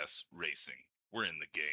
DRS Racing. We're in the game.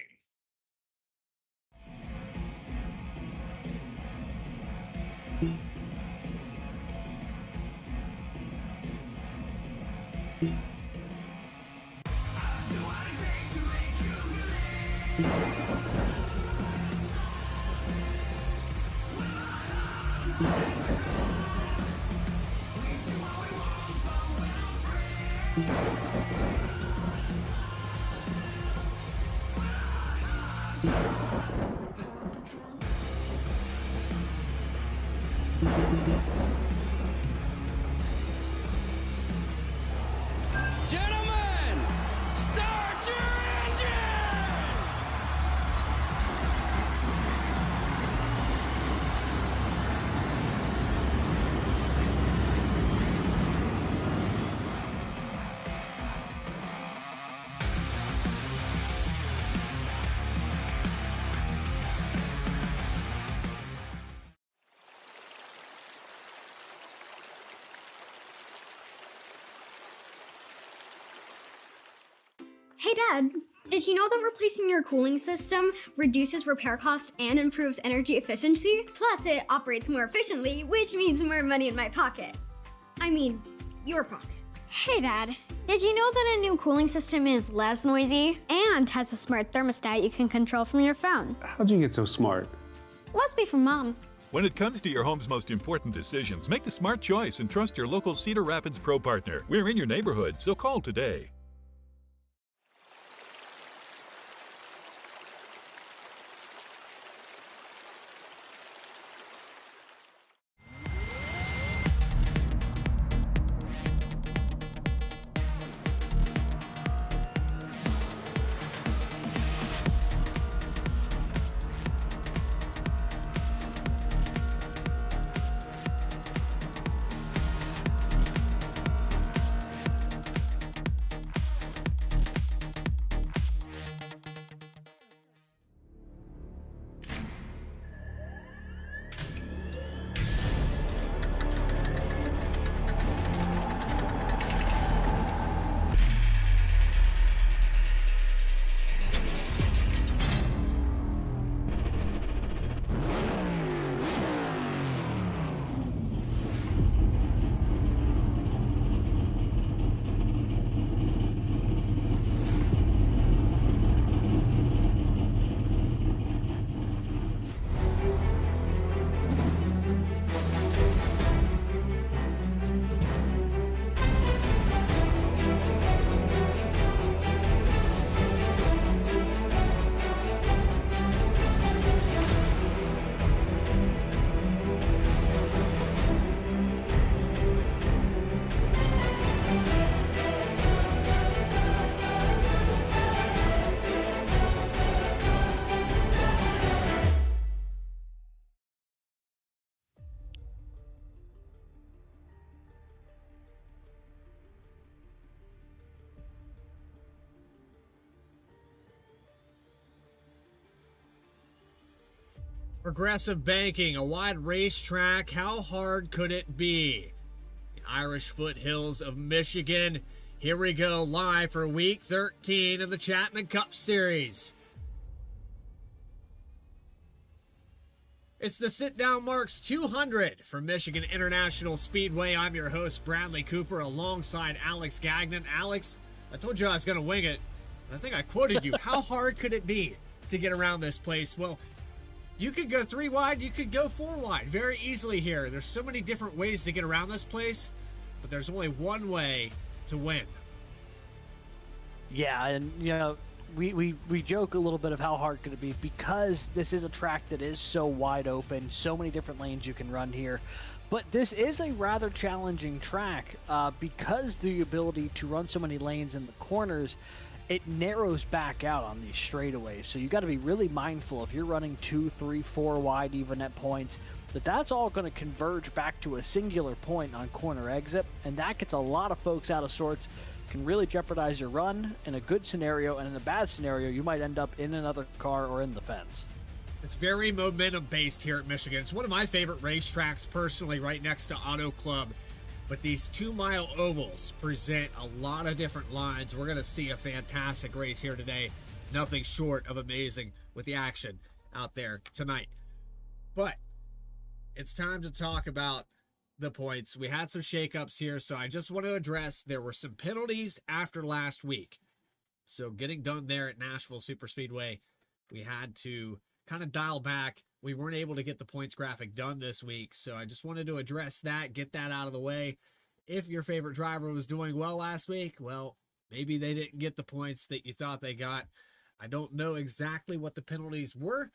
Gentlemen, start your engine! Hey Dad, did you know that replacing your cooling system reduces repair costs and improves energy efficiency? Plus it operates more efficiently, which means more money in my pocket. I mean, your pocket. Hey Dad, did you know that a new cooling system is less noisy and has a smart thermostat you can control from your phone? How'd you get so smart? Must be from Mom. When it comes to your home's most important decisions, make the smart choice and trust your local Cedar Rapids Pro partner. We're in your neighborhood, so call today. Progressive banking, a wide racetrack, how hard could it be? The Irish foothills of Michigan. Here we go, live for week 13 of the Chapman Cup Series. It's the Sit-Down Marks 200 from Michigan International Speedway. I'm your host, Bradley Cooper, alongside Alex Gagnon. Alex, I told you I was going to wing it, and I think I quoted you. How hard could it be to get around this place? Well, you could go 3 wide, you could go 4 wide very easily here. There's so many different ways to get around this place, but there's only one way to win. Yeah, and you know, we joke a little bit of how hard could it be because this is a track that is so wide open, so many different lanes you can run here. But this is a rather challenging track because the ability to run so many lanes in the corners, it narrows back out on these straightaways. So you got to be really mindful if you're running 2, 3, 4 wide even at points, that's all going to converge back to a singular point on corner exit, and that gets a lot of folks out of sorts, can really jeopardize your run in a good scenario, and in a bad scenario, you might end up in another car or in the fence. It's very momentum-based here at Michigan. It's one of my favorite racetracks personally, right next to Auto Club. But these 2-mile ovals present a lot of different lines. We're going to see a fantastic race here today. Nothing short of amazing with the action out there tonight. But it's time to talk about the points. We had some shakeups here, so I just want to address there were some penalties after last week. So getting done there at Nashville Superspeedway, we had to kind of dial back. We weren't able to get the points graphic done this week, so I just wanted to address that, get that out of the way. If your favorite driver was doing well last week, well, maybe they didn't get the points that you thought they got. I don't know exactly what the penalties were,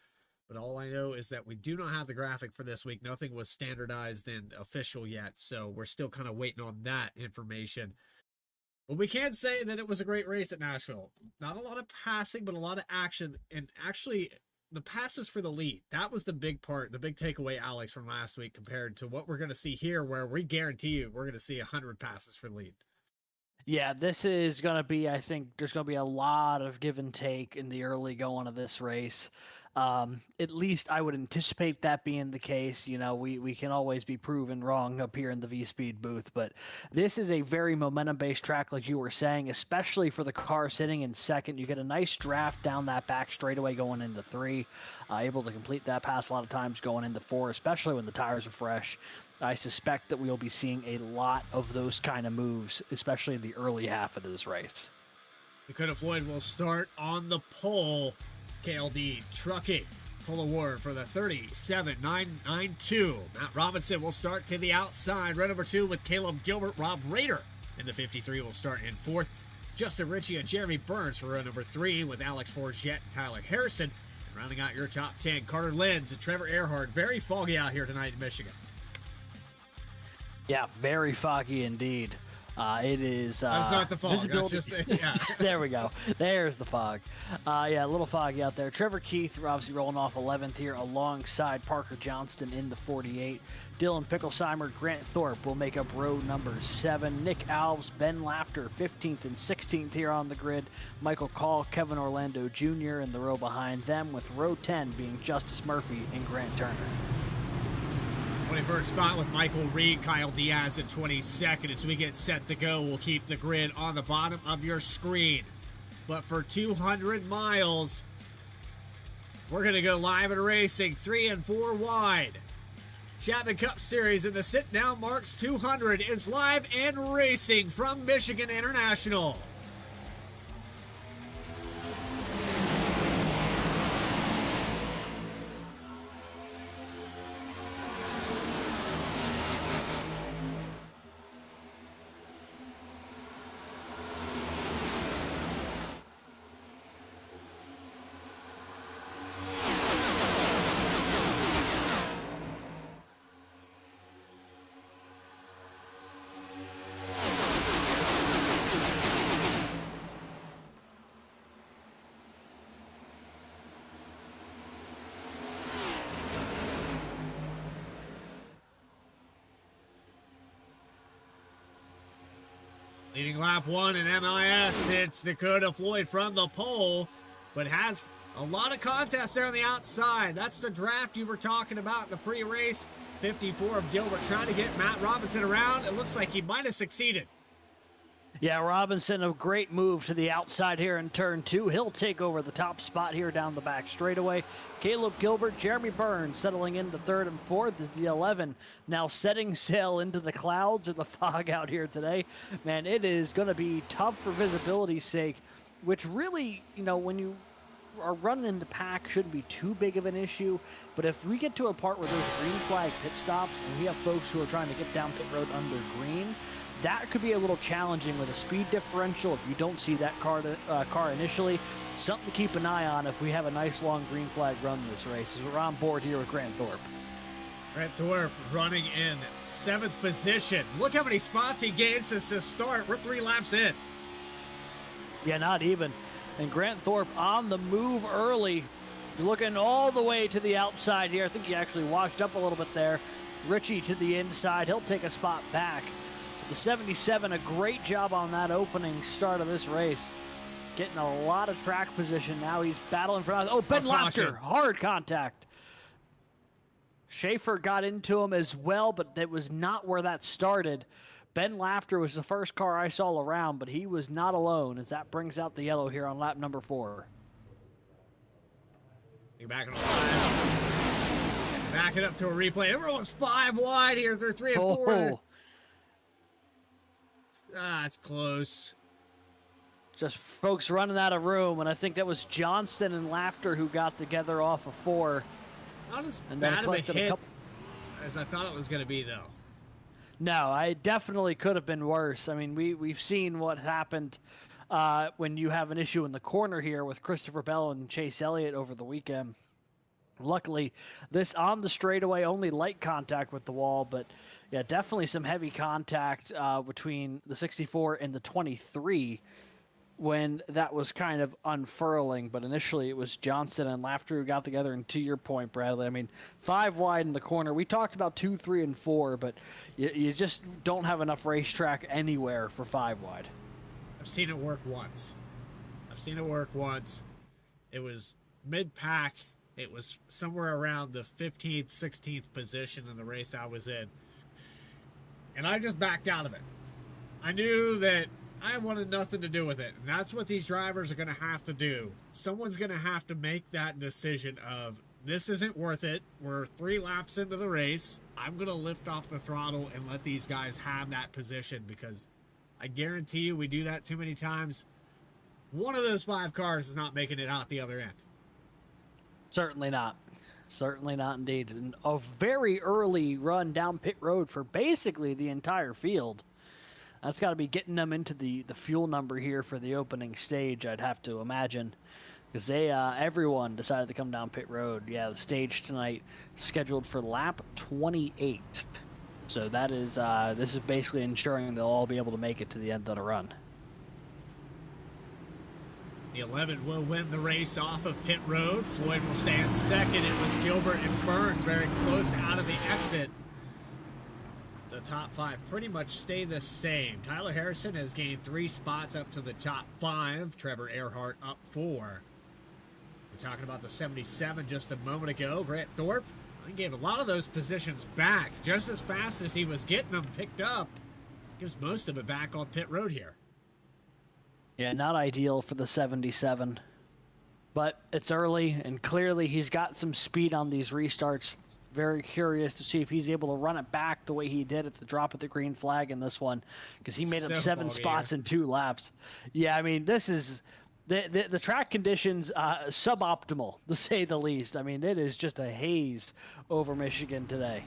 but all I know is that we do not have the graphic for this week. Nothing was standardized and official yet, so we're still kind of waiting on that information. But we can say that it was a great race at Nashville. Not a lot of passing, but a lot of action, and actually the passes for the lead. That was the big part, the big takeaway, Alex, from last week compared to what we're going to see here, where we guarantee you we're going to see 100 passes for the lead. Yeah, this is going to be, I think there's going to be a lot of give and take in the early going of this race. At least I would anticipate that being the case. You know, we can always be proven wrong up here in the Vspeed booth, but this is a very momentum-based track, like you were saying, especially for the car sitting in second. You get a nice draft down that back straightaway going into 3, able to complete that pass a lot of times going into 4, especially when the tires are fresh. I suspect that we'll be seeing a lot of those kind of moves, especially in the early half of this race. Dakota Floyd will start on the pole. KLD Trucking Pole Award for the 37.992. Matt Robinson will start to the outside. Row number 2 with Caleb Gilbert. Rob Rader in the 53 will start in 4th. Justin Ritchie and Jeremy Burns for row number 3 with Alex Forget and Tyler Harrison. And rounding out your top 10, Carter Lenz and Trevor Earhart. Very foggy out here tonight in Michigan. Yeah, very foggy indeed. It is. That's not the fog. Visibility. That's just yeah. There we go. There's the fog. Yeah, a little foggy out there. Trevor Keith obviously rolling off 11th here alongside Parker Johnston in the 48. Dylan Picklesheimer, Grant Thorpe will make up row number 7. Nick Alves, Ben Laughter, 15th and 16th here on the grid. Michael Call, Kevin Orlando Jr. in the row behind them, with row 10 being Justice Murphy and Grant Turner. 21st spot with Michael Reed, Kyle Diaz at 22nd. As we get set to go, we'll keep the grid on the bottom of your screen. But for 200 miles, we're going to go live and racing 3 and 4 wide. Chapman Cup Series in the sit-down marks 200 is live and racing from Michigan International. Leading lap 1 in MIS, it's Dakota Floyd from the pole, but has a lot of contest there on the outside. That's the draft you were talking about in the pre-race. 54 of Gilbert trying to get Matt Robinson around. It looks like he might have succeeded. Yeah, Robinson, a great move to the outside here in turn 2. He'll take over the top spot here down the back straightaway. Caleb Gilbert, Jeremy Burns settling into 3rd and 4th as the 11 now setting sail into the clouds or the fog out here today. Man, it is going to be tough for visibility's sake, which really, you know, when you are running in the pack shouldn't be too big of an issue. But if we get to a part where there's green flag pit stops and we have folks who are trying to get down pit road under green, that could be a little challenging with a speed differential if you don't see that car initially. Something to keep an eye on if we have a nice long green flag run this race. As we're on board here with Grant Thorpe. Grant Thorpe running in 7th position. Look how many spots he gained since the start. We're 3 laps in. Yeah, not even. And Grant Thorpe on the move early. Looking all the way to the outside here. I think he actually washed up a little bit there. Ritchie to the inside. He'll take a spot back. The 77, a great job on that opening start of this race. Getting a lot of track position now. He's battling for... Oh, Ben Laughter, hard contact. Schaefer got into him as well, but that was not where that started. Ben Laughter was the first car I saw around, but he was not alone, as that brings out the yellow here on lap number 4. You're back on the line. Back it up to a replay. Everyone's 5 wide here. They're 3 and 4. Oh, It's close. just folks running out of room, and I think that was Johnston and Laughter who got together off of 4. Not as And bad then of a collected a hit couple. as I thought it was going to be, though. No, I definitely could have been worse. I mean, we've seen what happened when you have an issue in the corner here with Christopher Bell and Chase Elliott over the weekend. Luckily, this on the straightaway, only light contact with the wall, but yeah, definitely some heavy contact between the 64 and the 23 when that was kind of unfurling. But initially, it was Johnson and Laughter who got together. And to your point, Bradley, I mean, 5 wide in the corner. We talked about 2, 3, and 4, but you just don't have enough racetrack anywhere for 5 wide. I've seen it work once. It was mid-pack. It was somewhere around the 15th, 16th position in the race I was in. And I just backed out of it. I knew that I wanted nothing to do with it. And that's what these drivers are going to have to do. Someone's going to have to make that decision of, this isn't worth it. We're 3 laps into the race. I'm going to lift off the throttle and let these guys have that position, because I guarantee you, we do that too many times, one of those 5 cars is not making it out the other end. Certainly not. Certainly not indeed. And a very early run down pit road for basically the entire field. That's got to be getting them into the fuel number here for the opening stage, I'd have to imagine. Because everyone decided to come down pit road. Yeah, the stage tonight scheduled for lap 28. So that is this is basically ensuring they'll all be able to make it to the end of the run. The 11 will win the race off of pit road. Floyd will stand second. It was Gilbert and Burns very close out of the exit. The top 5 pretty much stay the same. Tyler Harrison has gained 3 spots up to the top 5. Trevor Earhart up 4. We're talking about the 77 just a moment ago. Grant Thorpe, he gave a lot of those positions back just as fast as he was getting them picked up. Gives most of it back on pit road here. Yeah, not ideal for the 77. But it's early, and clearly he's got some speed on these restarts. Very curious to see if he's able to run it back the way he did at the drop of the green flag in this one, because he made up 7 spots in 2 laps. Yeah, I mean, this is... The track conditions suboptimal, to say the least. I mean, it is just a haze over Michigan today.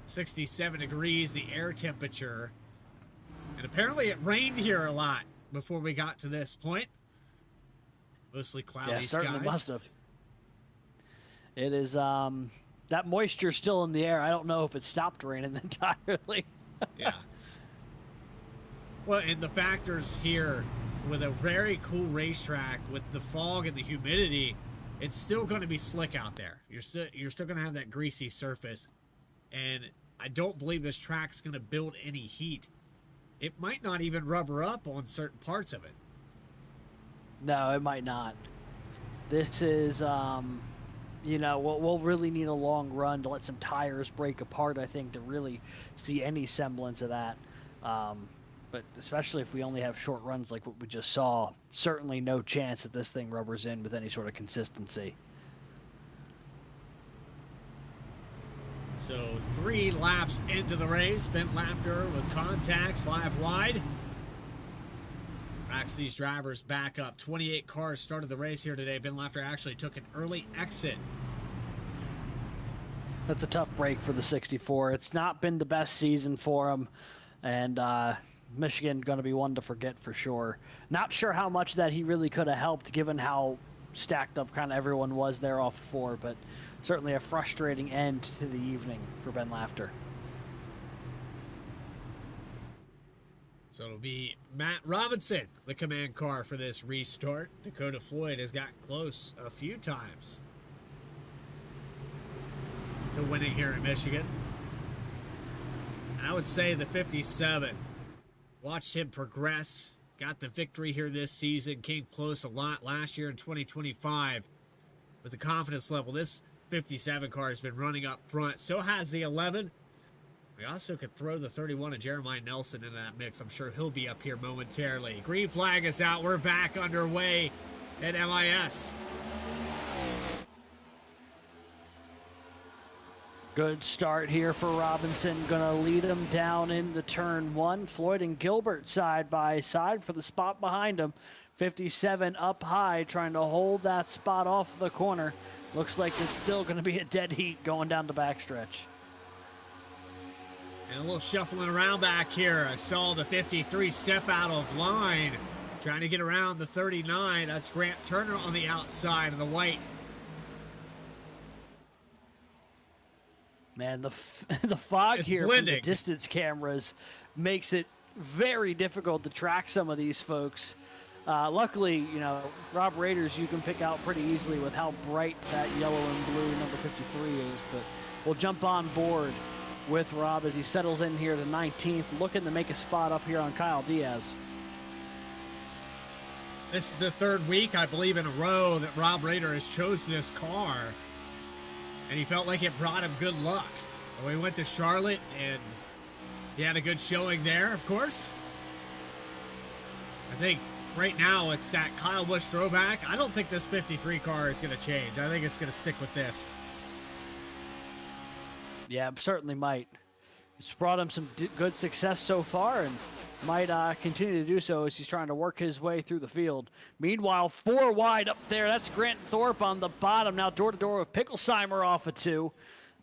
67 degrees, the air temperature. And apparently it rained here a lot before we got to this point. Mostly cloudy skies. Yeah, certainly must have. It is, that moisture still in the air. I don't know if it stopped raining entirely. Yeah. Well, and the factors here, with a very cool racetrack, with the fog and the humidity, it's still going to be slick out there. You're still going to have that greasy surface. And I don't believe this track's going to build any heat. It might not even rubber up on certain parts of it. No, it might not. This is, you know, we'll really need a long run to let some tires break apart, I think, to really see any semblance of that. But especially if we only have short runs like what we just saw, certainly no chance that this thing rubbers in with any sort of consistency. So 3 laps into the race. Ben Laughter with contact, 5 wide. Backs these drivers back up. 28 cars started the race here today. Ben Laughter actually took an early exit. That's a tough break for the 64. It's not been the best season for him, and Michigan going to be one to forget for sure. Not sure how much that he really could have helped, given how stacked up kind of everyone was there off of 4, but certainly a frustrating end to the evening for Ben Laughter. So it'll be Matt Robinson, the command car for this restart. Dakota Floyd has got close a few times to winning here in Michigan. And I would say the 57, watched him progress, got the victory here this season, came close a lot last year in 2025. With the confidence level, this 57 car has been running up front. So has the 11. We also could throw the 31 of Jeremiah Nelson into that mix. I'm sure he'll be up here momentarily. Green flag is out. We're back underway at MIS. Good start here for Robinson. Gonna lead him down in the turn one. Floyd and Gilbert side by side for the spot behind him. 57 up high, trying to hold that spot off the corner. Looks like it's still gonna be a dead heat going down the backstretch. And a little shuffling around back here. I saw the 53 step out of line. Trying to get around the 39. That's Grant Turner on the outside of the white. Man, the fog It's here blending. from the distance cameras makes it very difficult to track some of these folks. Luckily, you know, Rob Raiders you can pick out pretty easily with how bright that yellow and blue number 53 is. But we'll jump on board with Rob as he settles in here to 19th, looking to make a spot up here on Kyle Diaz. This is the third week, I believe, in a row that Rob Raider has chose this car. And he felt like it brought him good luck. We went to Charlotte, and he had a good showing there, of course. I think right now it's that Kyle Busch throwback. I don't think this 53 car is going to change. I think it's going to stick with this. Yeah, certainly might. It's brought him some good success so far and might continue to do so as he's trying to work his way through the field. Meanwhile, 4 wide up there. That's Grant Thorpe on the bottom. Now door-to-door with Picklesheimer off of 2.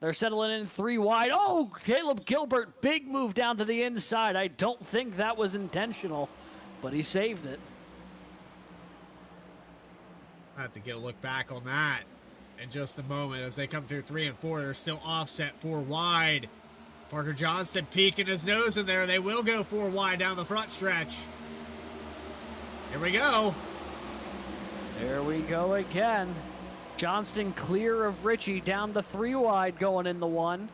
They're settling in 3 wide. Oh, Caleb Gilbert, big move down to the inside. I don't think that was intentional, but he saved it. I have to get a look back on that in just a moment. As they come through 3 and 4, they're still offset 4 wide. Parker Johnston peeking his nose in there. They will go 4 wide down the front stretch. Here we go. There we go again. Johnston clear of Ritchie down the 3 wide going in the 1.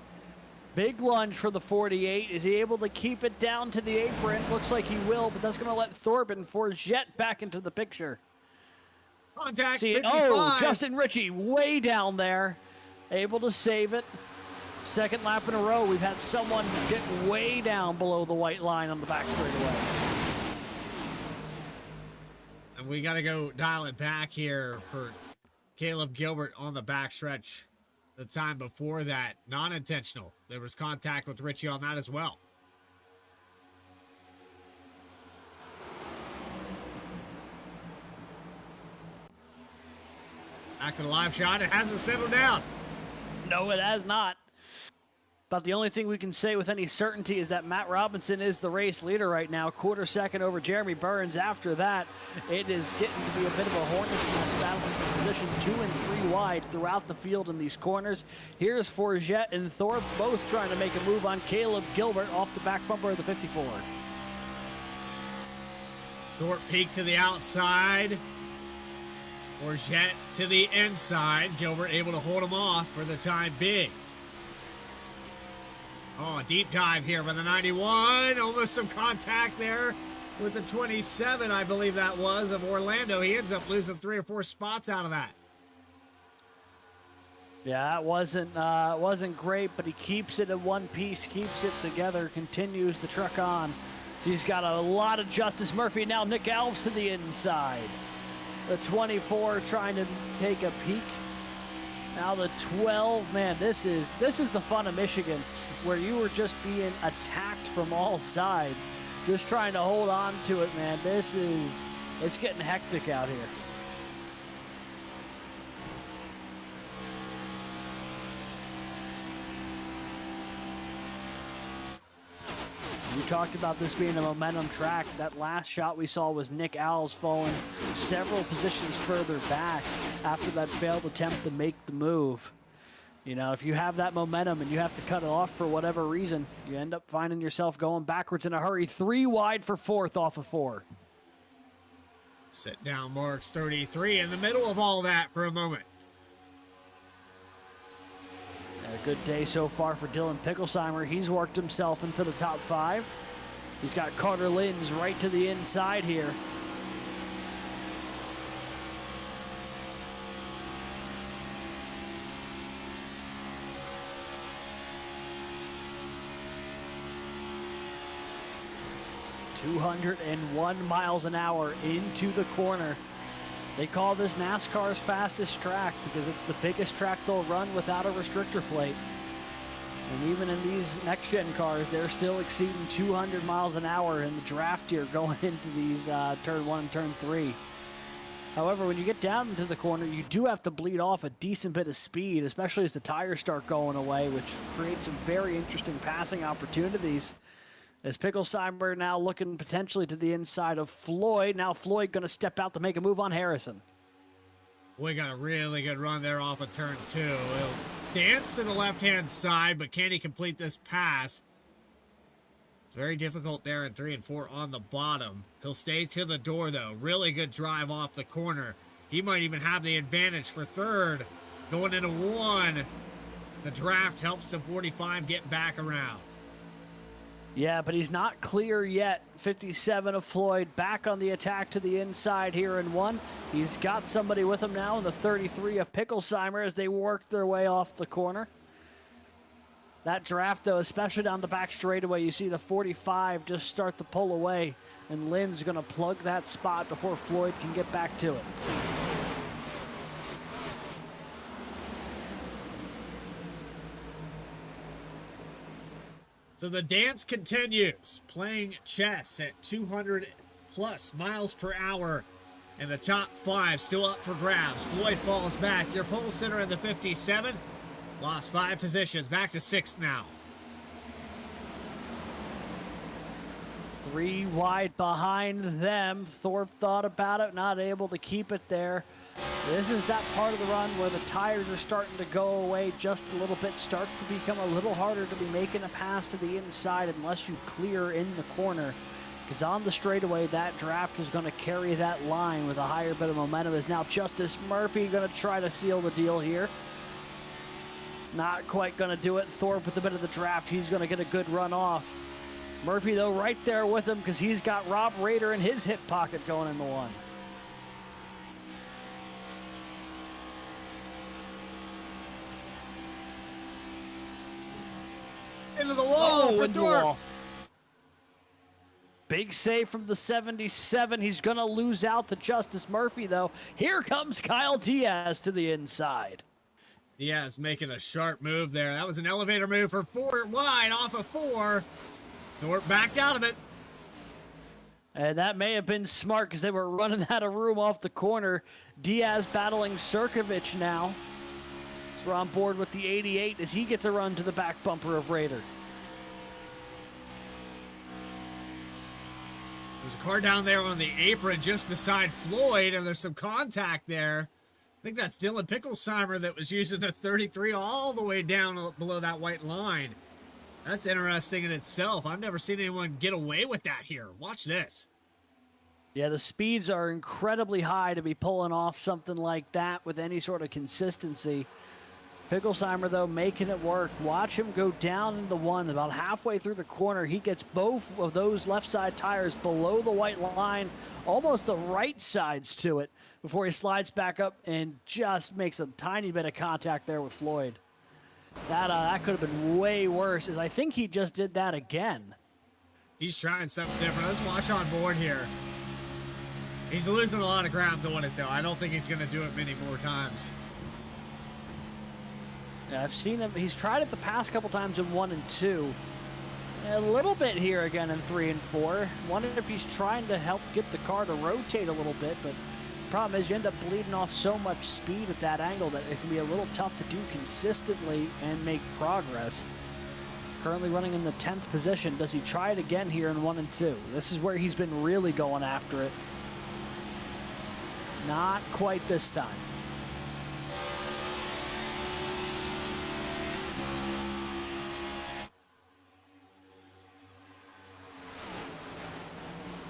Big lunge for the 48. Is he able to keep it down to the apron? Looks like he will, but that's going to let Thorpe and Forget back into the picture. Contact, See it. 55. Oh, Justin Ritchie way down there. Able to save it. Second lap in a row, we've had someone get way down below the white line on the back straightaway. And we got to go dial it back here for Caleb Gilbert on the backstretch. The time before that, non-intentional. There was contact with Ritchie on that as well. Back to the live shot. It hasn't settled down. No, it has not. About the only thing we can say with any certainty is that Matt Robinson is the race leader right now. Quarter second over Jeremy Burns. After that, it is getting to be a bit of a hornet's nest battling for position 2 and 3 wide throughout the field in these corners. Here's Forget and Thorpe both trying to make a move on Caleb Gilbert off the back bumper of the 54. Thorpe peak to the outside. Forget to the inside. Gilbert able to hold him off for the time being. Oh, a deep dive here by the 91. Almost some contact there with the 27, I believe that was, of Orlando. He ends up losing 3 or 4 spots out of that. Yeah, it wasn't great, but he keeps it in one piece, keeps it together, continues the truck on. So he's got a lot of Justice Murphy. Now Nick Alves to the inside. The 24 trying to take a peek. Now the 12, man, this is the fun of Michigan, where you were just being attacked from all sides, just trying to hold on to it, man. It's getting hectic out here. You talked about this being a momentum track. That last shot we saw was Nick Alves falling several positions further back after that failed attempt to make the move. You know, if you have that momentum and you have to cut it off for whatever reason, you end up finding yourself going backwards in a hurry. 3 wide for 4th off of 4. Sit down marks 33 in the middle of all that for a moment. A good day so far for Dylan Picklesheimer. He's worked himself into the top 5. He's got Carter Linz right to the inside here. 201 miles an hour into the corner. They call this NASCAR's fastest track because it's the biggest track they'll run without a restrictor plate. And even in these next-gen cars, they're still exceeding 200 miles an hour in the draft here going into these turn 1 and turn 3. However, when you get down into the corner, you do have to bleed off a decent bit of speed, especially as the tires start going away, which creates some very interesting passing opportunities. As Picklesheimer now looking potentially to the inside of Floyd. Now Floyd going to step out to make a move on Harrison. We got a really good run there off of turn 2. He'll dance to the left-hand side, but can he complete this pass? It's very difficult there in 3 and 4 on the bottom. He'll stay to the door, though. Really good drive off the corner. He might even have the advantage for third. Going into 1. The draft helps the 45 get back around. Yeah, but he's not clear yet. 57 of Floyd back on the attack to the inside here in 1. He's got somebody with him now in the 33 of Picklesheimer as they work their way off the corner. That draft, though, especially down the back straightaway, you see the 45 just start to pull away, and Lynn's going to plug that spot before Floyd can get back to it. So the dance continues, playing chess at 200 plus miles per hour, and the top 5 still up for grabs. Floyd falls back. Your pole sitter in the 57 lost 5 positions, back to 6th now. 3 wide behind them. Thorpe thought about it, not able to keep it there. This is that part of the run where the tires are starting to go away just a little bit. Starts to become a little harder to be making a pass to the inside unless you clear in the corner. Because on the straightaway, that draft is going to carry that line with a higher bit of momentum. Is now Justice Murphy going to try to seal the deal here. Not quite going to do it. Thorpe with a bit of the draft. He's going to get a good run off. Murphy, though, right there with him because he's got Rob Rader in his hip pocket going into 1. Into the wall for into the Thorpe. wall. Big save from the 77. He's going to lose out to Justice Murphy, though. Here comes Kyle Diaz to the inside. Diaz making a sharp move there. That was an elevator move for 4 wide off of 4. Thorpe backed out of it. And that may have been smart because they were running out of room off the corner. Diaz battling Sirkovich now. So we're on board with the 88 as he gets a run to the back bumper of Raider. There's a car down there on the apron just beside Floyd, and there's some contact there. I think that's Dylan Picklesheimer that was using the 33 all the way down below that white line. That's interesting in itself. I've never seen anyone get away with that here. Watch this. Yeah, the speeds are incredibly high to be pulling off something like that with any sort of consistency. Picklesheimer, though, making it work. Watch him go down into 1. About halfway through the corner, he gets both of those left side tires below the white line, almost the right sides to it, before he slides back up and just makes a tiny bit of contact there with Floyd. That could have been way worse, as I think he just did that again. He's trying something different. Let's watch on board here. He's losing a lot of ground doing it, though. I don't think he's going to do it many more times. Yeah, I've seen him. He's tried it the past couple times in 1 and 2. A little bit here again in 3 and 4. Wonder if he's trying to help get the car to rotate a little bit, but the problem is you end up bleeding off so much speed at that angle that it can be a little tough to do consistently and make progress. Currently running in the 10th position. Does he try it again here in 1 and 2? This is where he's been really going after it. Not quite this time.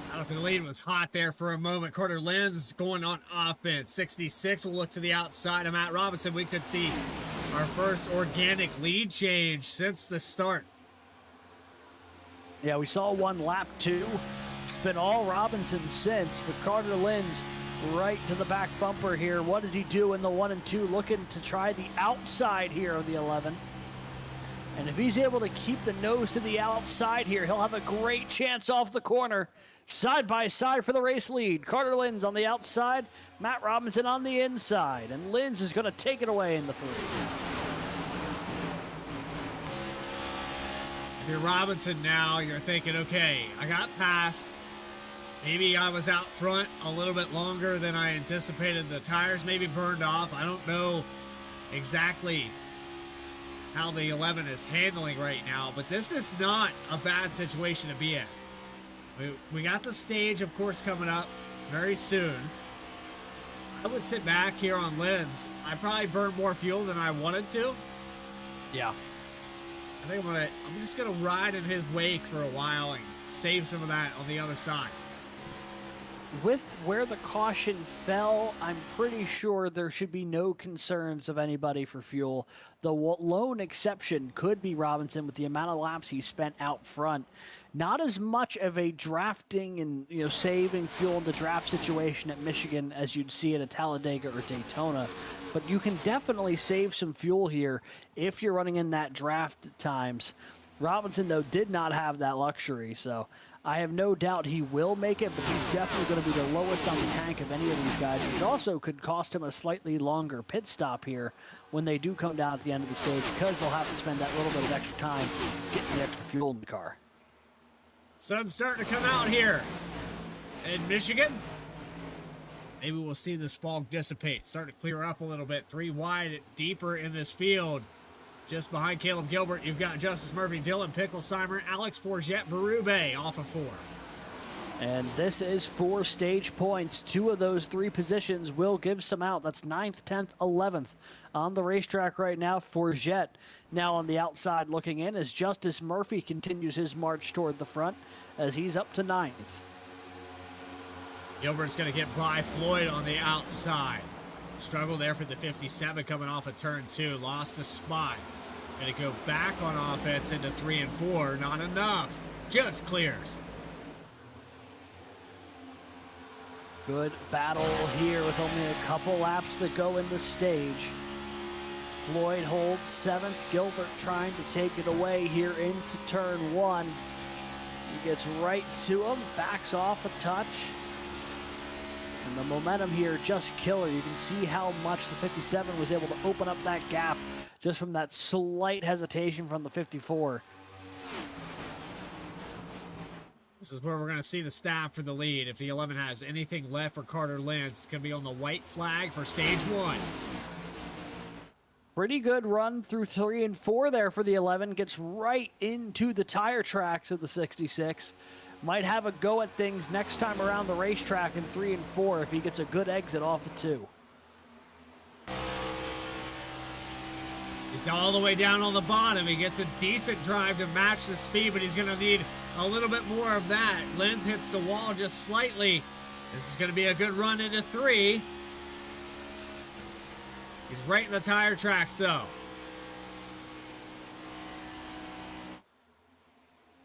I don't know if the lead was hot there for a moment. Carter Lynn's going on offense. 66 will look to the outside of Matt Robinson. We could see our first organic lead change since the start. Yeah, we saw 1 lap 2. It's been all Robinson since, but Carter Lynn's right to the back bumper here. What does he do in the 1 and 2? Looking to try the outside here of the 11. And if he's able to keep the nose to the outside here, he'll have a great chance off the corner. Side by side for the race lead. Carter Linz on the outside, Matt Robinson on the inside. And Linz is going to take it away in the 3. If you're Robinson now, you're thinking, okay, I got past. Maybe I was out front a little bit longer than I anticipated. The tires maybe burned off. I don't know exactly how the 11 is handling right now, but this is not a bad situation to be in. We got the stage, of course, coming up very soon. I would sit back here on Linz. I probably burned more fuel than I wanted to. Yeah. I think I'm just gonna ride in his wake for a while and save some of that on the other side. With where the caution fell, I'm pretty sure there should be no concerns of anybody for fuel. The lone exception could be Robinson with the amount of laps he spent out front. Not as much of a drafting and saving fuel in the draft situation at Michigan as you'd see at Talladega or Daytona, but you can definitely save some fuel here if you're running in that draft times. Robinson, though, did not have that luxury, so I have no doubt he will make it, but he's definitely going to be the lowest on the tank of any of these guys, which also could cost him a slightly longer pit stop here when they do come down at the end of the stage, because they'll have to spend that little bit of extra time getting the extra fuel in the car. Sun's starting to come out here in Michigan. Maybe we'll see this fog dissipate, start to clear up a little bit. 3 wide, deeper in this field. Just behind Caleb Gilbert, you've got Justice Murphy, Dylan Picklesheimer, Alex Forget, Berube off of 4. And this is 4 stage points. 2 of those 3 positions will give some out. That's 9th, 10th, 11th on the racetrack right now. Forget now on the outside looking in as Justice Murphy continues his march toward the front as he's up to 9th. Gilbert's going to get by Floyd on the outside. Struggle there for the 57 coming off of turn 2. Lost a spot. Going to go back on offense into 3 and 4. Not enough. Just clears. Good battle here with only a couple laps to go in the stage. Floyd holds 7th. Gilbert trying to take it away here into turn 1. He gets right to him. Backs off a touch. And the momentum here just killer. You can see how much the 57 was able to open up that gap just from that slight hesitation from the 54. This is where we're going to see the stab for the lead. If the 11 has anything left for Carter Linz, it's going to be on the white flag for stage 1. Pretty good run through 3 and 4 there for the 11. Gets right into the tire tracks of the 66. Might have a go at things next time around the racetrack in 3 and 4 if he gets a good exit off of 2. He's all the way down on the bottom. He gets a decent drive to match the speed, but he's going to need a little bit more of that. Linz hits the wall just slightly. This is going to be a good run into 3. He's right in the tire tracks, though.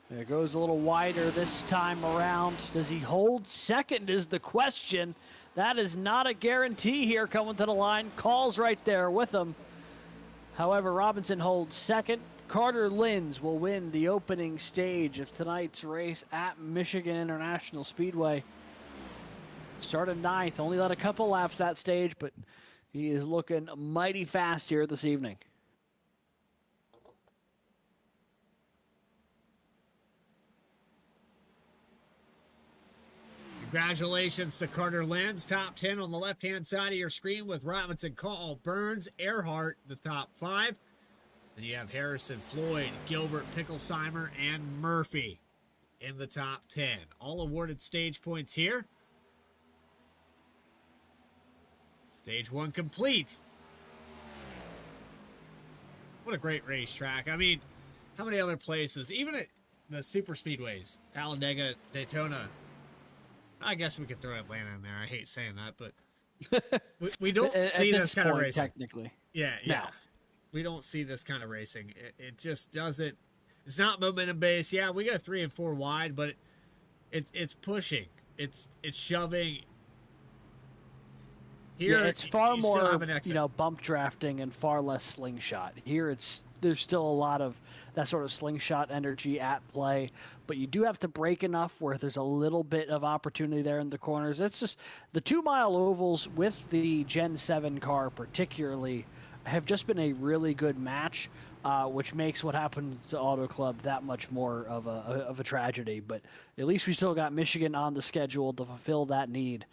It goes a little wider this time around. Does he hold second is the question. That is not a guarantee here coming to the line. Calls right there with him. However, Robinson holds second. Carter Linz will win the opening stage of tonight's race at Michigan International Speedway. Started 9th, only led a couple laps that stage, but he is looking mighty fast here this evening. Congratulations to Carter Linz, top 10 on the left-hand side of your screen with Robinson, Call, Burns, Earhart, the top 5. Then you have Harrison, Floyd, Gilbert, Picklesheimer, and Murphy in the top 10. All awarded stage points here. Stage 1 complete. What a great racetrack. I mean, how many other places, even at the super speedways, Talladega, Daytona, I guess we could throw Atlanta in there. I hate saying that, but we don't see this kind of racing. Technically. Yeah. No. We don't see this kind of racing. It just doesn't. It's not momentum based. Yeah, we got 3 and 4 wide, but it's pushing. It's shoving. Here, Yeah, it's far you still more, have an exit. bump drafting and far less slingshot. Here, there's still a lot of that sort of slingshot energy at play, but you do have to break enough where there's a little bit of opportunity there in the corners. It's just the 2-mile ovals with the Gen 7 car particularly have just been a really good match, which makes what happened to Auto Club that much more of a tragedy. But at least we still got Michigan on the schedule to fulfill that need.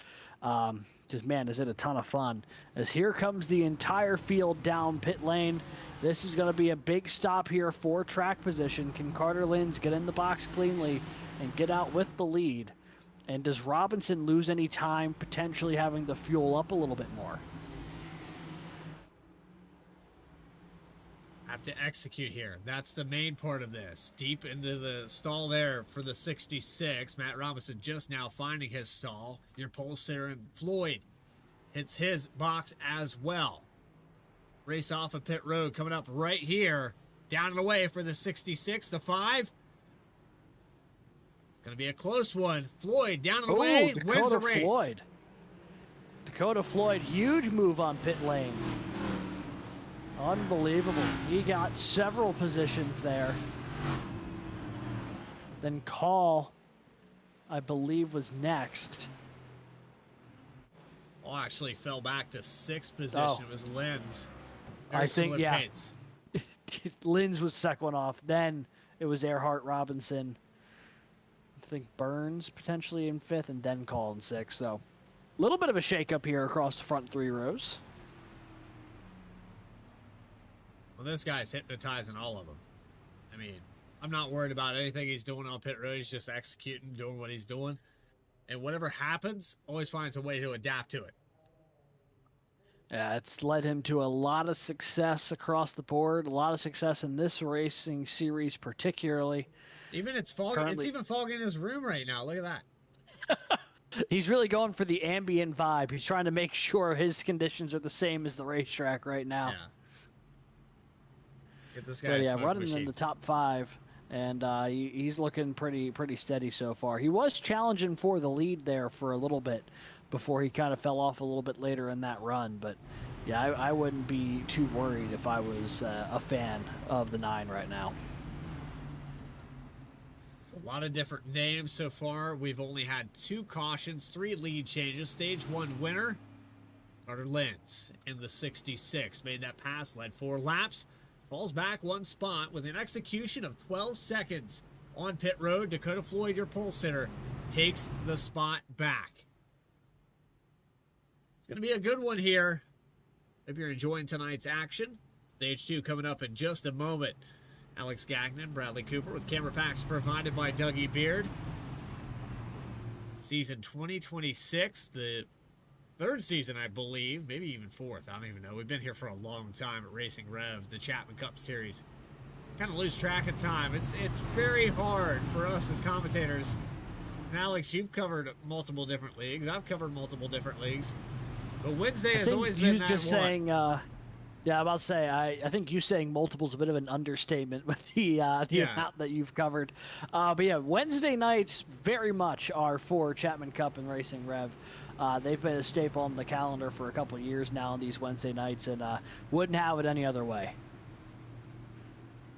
Just, man, is it a ton of fun. As here comes the entire field down pit lane. This is going to be a big stop here for track position. Can Carter Linz get in the box cleanly and get out with the lead? And does Robinson lose any time, potentially having to fuel up a little bit more? Have to execute here. That's the main part of this. Deep into the stall there for the 66. Matt Robinson just now finding his stall. Your pole sitter and Floyd hits his box as well. Race off of pit road coming up right here. Down and away for the 66. The 5. It's going to be a close one. Floyd down and away. Wins the race. Floyd. Dakota Floyd, huge move on pit lane. Unbelievable. He got several positions there. Then Call, I believe, was next. Oh, actually fell back to 6th position. It was Linz. I think, yeah. Linz was second one off. Then it was Earhart, Robinson. I think Burns potentially in 5th, and then Call in 6th. So a little bit of a shakeup here across the front 3 rows. Well, this guy's hypnotizing all of them. I mean, I'm not worried about anything he's doing on pit road. He's just executing, doing what he's doing. And whatever happens, always finds a way to adapt to it. Yeah, it's led him to a lot of success across the board, a lot of success in this racing series particularly. Even it's foggy. It's even foggy in his room right now. Look at that. He's really going for the ambient vibe. He's trying to make sure his conditions are the same as the racetrack right now. Yeah. Get this guy running machine. in the top 5, and he's looking pretty steady so far. He was challenging for the lead there for a little bit before he kind of fell off a little bit later in that run. But yeah, I wouldn't be too worried if I was a fan of the 9 right now. It's a lot of different names so far. We've only had 2 cautions, 3 lead changes. Stage 1 winner, Carter Linz in the 66. Made that pass, led 4 laps. Falls back 1 spot with an execution of 12 seconds on pit road. Dakota Floyd, your pole sitter, takes the spot back. It's going to be a good one here. Hope you're enjoying tonight's action. Stage 2 coming up in just a moment. Alex Gagnon, Bradley Cooper with camera packs provided by Dougie Beard. Season 2026, the 3rd season, I believe, maybe even 4th. I don't even know. We've been here for a long time at Racing Rev, the Chapman Cup Series. Kind of lose track of time. It's very hard for us as commentators. And Alex, you've covered multiple different leagues. I've covered multiple different leagues. But Wednesday has always been that just one. Saying, yeah, I'm about to say, I think you saying multiple is a bit of an understatement with the amount that you've covered. But yeah, Wednesday nights very much are for Chapman Cup and Racing Rev. They've been a staple on the calendar for a couple of years now on these Wednesday nights, and wouldn't have it any other way.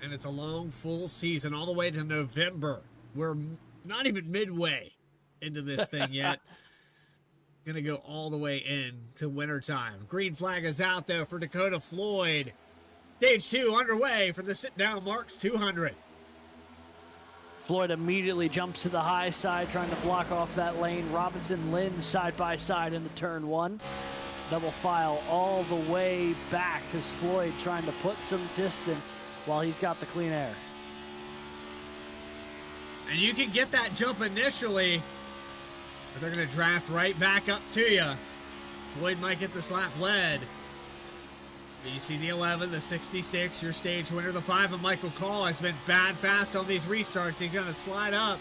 And it's a long, full season all the way to November. We're not even midway into this thing yet. Going to go all the way in to wintertime. Green flag is out, though, for Dakota Floyd. Stage 2 underway for the sit-down Marks 200. Floyd immediately jumps to the high side, trying to block off that lane. Robinson, Linz side by side in the turn 1. Double file all the way back as Floyd trying to put some distance while he's got the clean air. And you can get that jump initially, but they're going to draft right back up to you. Floyd might get this lap led. But you see the 11, the 66, your stage winner. The 5 of Michael Call has been bad fast on these restarts. He's going to slide up.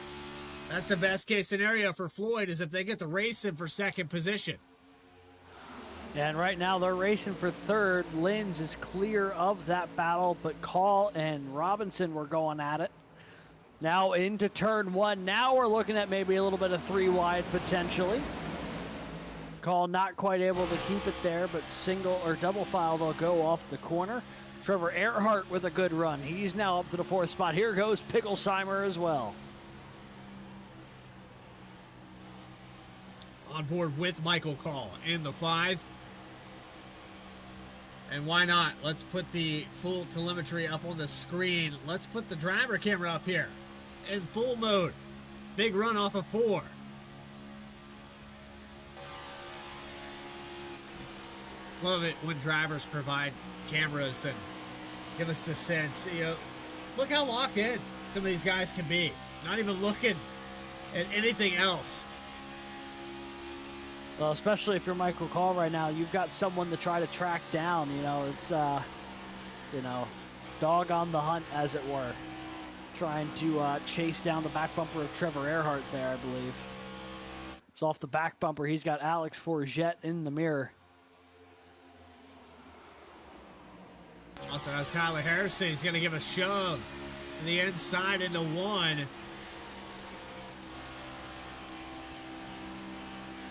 That's the best case scenario for Floyd, is if they get the race in for 2nd position. And right now they're racing for 3rd. Linz is clear of that battle, but Call and Robinson were going at it. Now into turn 1. Now we're looking at maybe a little bit of 3 wide potentially. Call not quite able to keep it there, but single or double file, they'll go off the corner. Trevor Earhart with a good run. He's now up to the 4th spot. Here goes Picklesheimer as well. On board with Michael Call in the 5. And why not? Let's put the full telemetry up on the screen. Let's put the driver camera up here in full mode. Big run off of 4. Love it when drivers provide cameras and give us the sense, look how locked in some of these guys can be. Not even looking at anything else. Well, especially if you're Michael Call right now, you've got someone to try to track down. It's, dog on the hunt, as it were. Trying to chase down the back bumper of Trevor Earhart there, I believe. So off the back bumper, he's got Alex Forget in the mirror. Also has Tyler Harrison. He's going to give a shove to the inside into 1.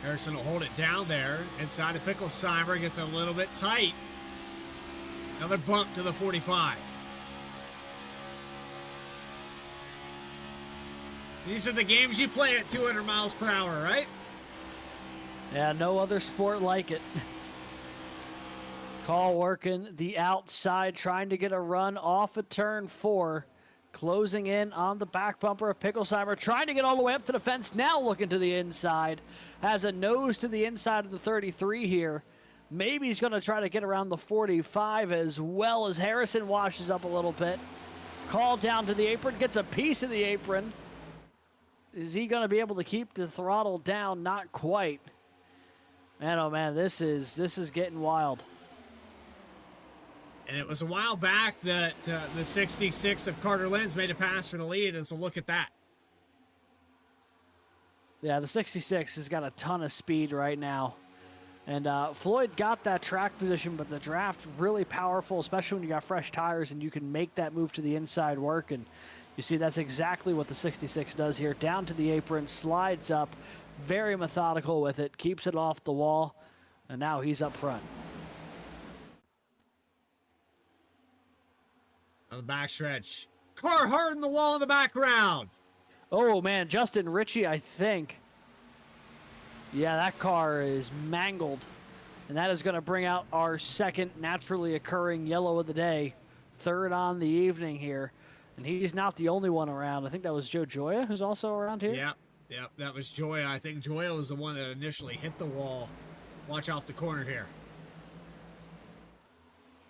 Harrison will hold it down there. Inside of Picklesheimer, gets a little bit tight. Another bump to the 45. These are the games you play at 200 miles per hour, right? Yeah, no other sport like it. Call working the outside, trying to get a run off of turn 4. Closing in on the back bumper of Picklesheimer, trying to get all the way up to the fence. Now looking to the inside. Has a nose to the inside of the 33 here. Maybe he's going to try to get around the 45 as well, as Harrison washes up a little bit. Call down to the apron, gets a piece of the apron. Is he going to be able to keep the throttle down? Not quite. Man, oh man, this is getting wild. And it was a while back that the 66 of Carter Lenz made a pass for the lead, and so look at that. Yeah, the 66 has got a ton of speed right now. And Floyd got that track position, but the draft really powerful, especially when you got fresh tires and you can make that move to the inside work. And you see that's exactly what the 66 does here. Down to the apron, slides up, very methodical with it, keeps it off the wall, and now he's up front. On the backstretch, Carhart in the wall in the background. Oh man, Justin Ritchie, I think. Yeah, that car is mangled. And that is going to bring out our second naturally occurring yellow of the day. Third on the evening here. And he's not the only one around. I think that was Joe Joya who's also around here. Yep, that was Joya. I think Joya was the one that initially hit the wall. Watch off the corner here.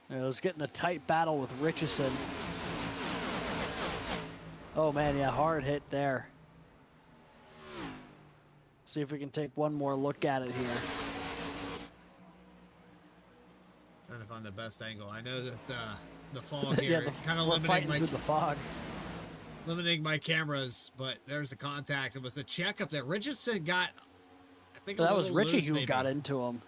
It was getting a tight battle with Richardson. Oh man, yeah, hard hit there. See if we can take one more look at it here. Trying to find the best angle. I know that the fog here yeah, kind of limiting my cameras, but there's the contact. It was the checkup that Richardson got. I think that was Richie loose, who maybe. got into him.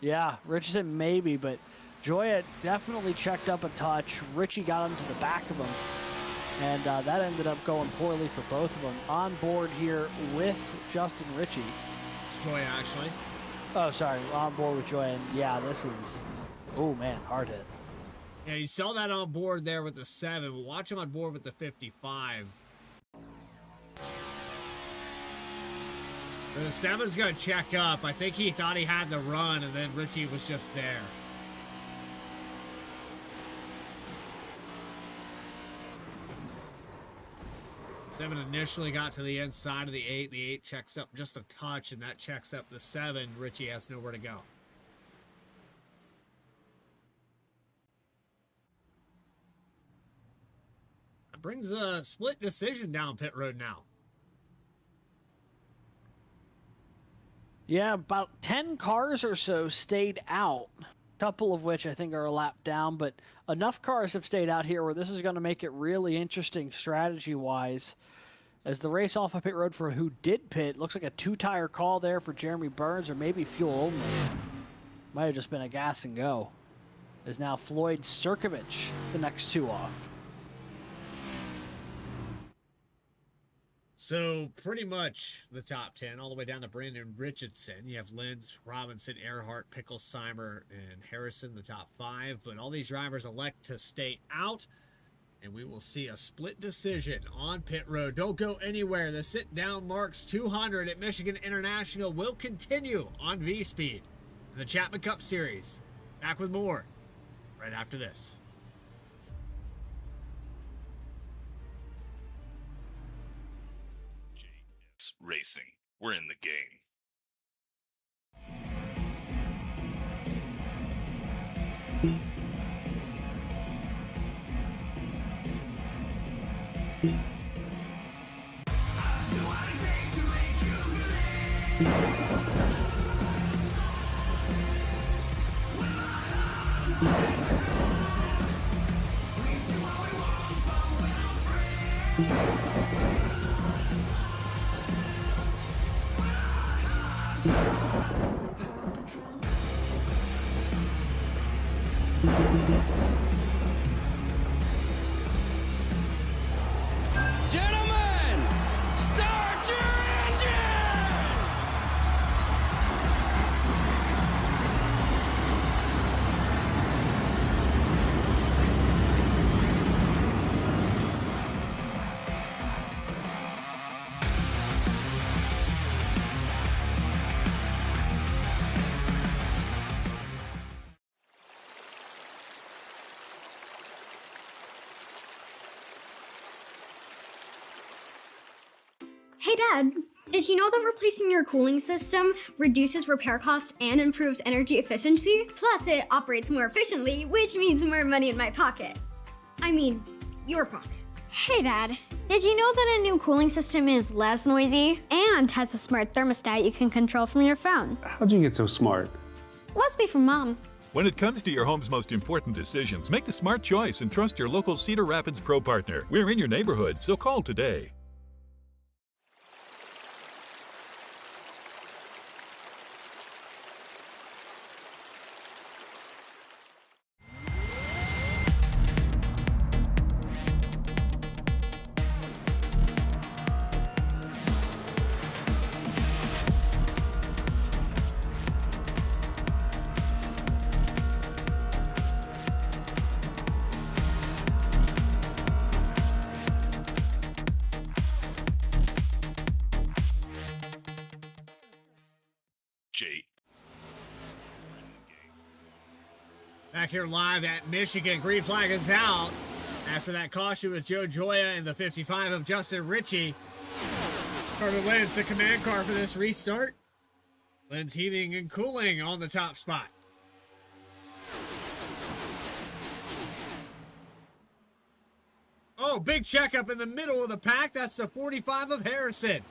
Yeah, Richardson maybe, but Joya definitely checked up a touch. Richie got into the back of him, and that ended up going poorly for both of them. On board here with Justin Ritchie. It's Joya, actually. Oh, sorry, on board with Joya, and yeah, this is, oh man, hard hit. Yeah, you saw that on board there with the 7, but watch him on board with the 55. So the 7's going to check up. I think he thought he had the run, and then Richie was just there. Seven initially got to the inside of the 8. The 8 checks up just a touch, and that checks up the 7. Richie has nowhere to go. That brings a split decision down pit road now. Yeah, about 10 cars or so stayed out. A couple of which I think are a lap down, but enough cars have stayed out here where this is going to make it really interesting strategy-wise. As the race off of pit road for who did pit, looks like a 2-tire call there for Jeremy Burns, or maybe fuel only. Might have just been a gas and go. Is now Floyd Sirkovich, the next 2 off. So pretty much the top 10, all the way down to Brandon Richardson. You have Lenz, Robinson, Earhart, Picklesheimer, and Harrison, the top 5. But all these drivers elect to stay out, and we will see a split decision on pit road. Don't go anywhere. The sit-down Marks 200 at Michigan International will continue on Vspeed in the Chapman Cup Series. Back with more right after this. JS Racing. We're in the game. Gentlemen, start your engine! Hey Dad, did you know that replacing your cooling system reduces repair costs and improves energy efficiency? Plus, it operates more efficiently, which means more money in my pocket. I mean, your pocket. Hey Dad, did you know that a new cooling system is less noisy and has a smart thermostat you can control from your phone? How'd you get so smart? Must be from Mom. When it comes to your home's most important decisions, make the smart choice and trust your local Cedar Rapids Pro partner. We're in your neighborhood, so call today. J. Back here live at Michigan. Green flag is out after that caution with Joe Joya and the 55 of Justin Ritchie. Carter Lenz, the command car for this restart. Lenz heating and cooling on the top spot. Oh, big checkup in the middle of the pack. That's the 45 of Harrison.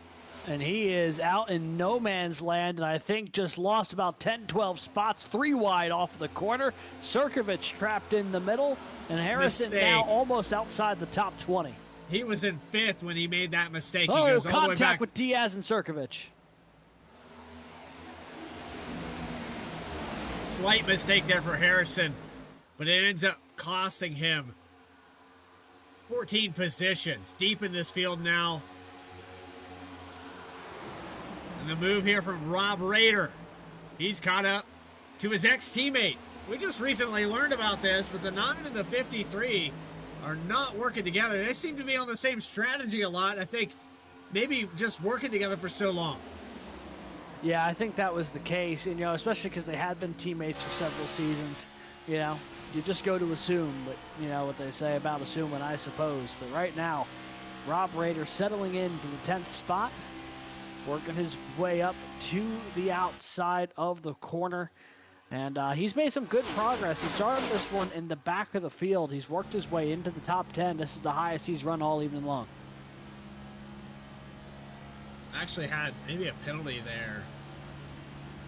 And he is out in no man's land, and I think just lost about 10, 12 spots, 3 wide off the corner. Sirkovich trapped in the middle, and Harrison Mistake. now almost outside the top 20. He was in 5th when he made that mistake. He Oh, goes all the way back. contact with Diaz and Sirkovich. Slight mistake there for Harrison, but it ends up costing him 14 positions. Deep in this field now. And the move here from Rob Rader. He's caught up to his ex-teammate. We just recently learned about this, but the 9 and the 53 are not working together. They seem to be on the same strategy a lot. I think maybe just working together for so long. Yeah, I think that was the case, and, especially because they had been teammates for several seasons. You just go to assume, but what they say about assuming, I suppose. But right now, Rob Rader settling into the 10th spot, working his way up to the outside of the corner. And he's made some good progress. He started this one in the back of the field. He's worked his way into the top 10. This is the highest he's run all evening long. Actually had maybe a penalty there.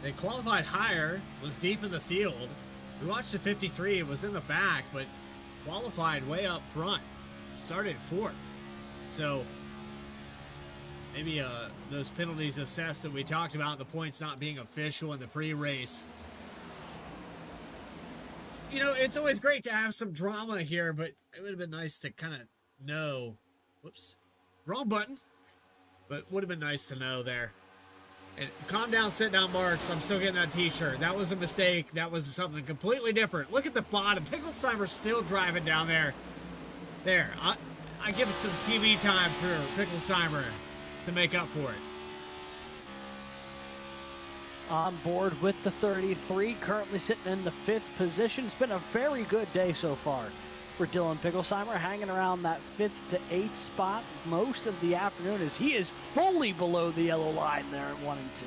They qualified higher, was deep in the field. We watched the 53, it was in the back, but qualified way up front. Started 4th. So maybe those penalties assessed that we talked about, the points not being official in the pre-race. It's always great to have some drama here, but it would have been nice to kind of know. Whoops. Wrong button. but would have been nice to know there. And calm down, sit down, Marks. I'm still getting that t-shirt. That was a mistake. That was something completely different. Look at the bottom. Picklesheimer's still driving down there. There. I give it some TV time for Picklesheimer to make up for it. On board with the 33, currently sitting in the 5th position. It's been a very good day so far for Dylan Picklesheimer, hanging around that 5th to 8th spot most of the afternoon as he is fully below the yellow line there at 1 and 2.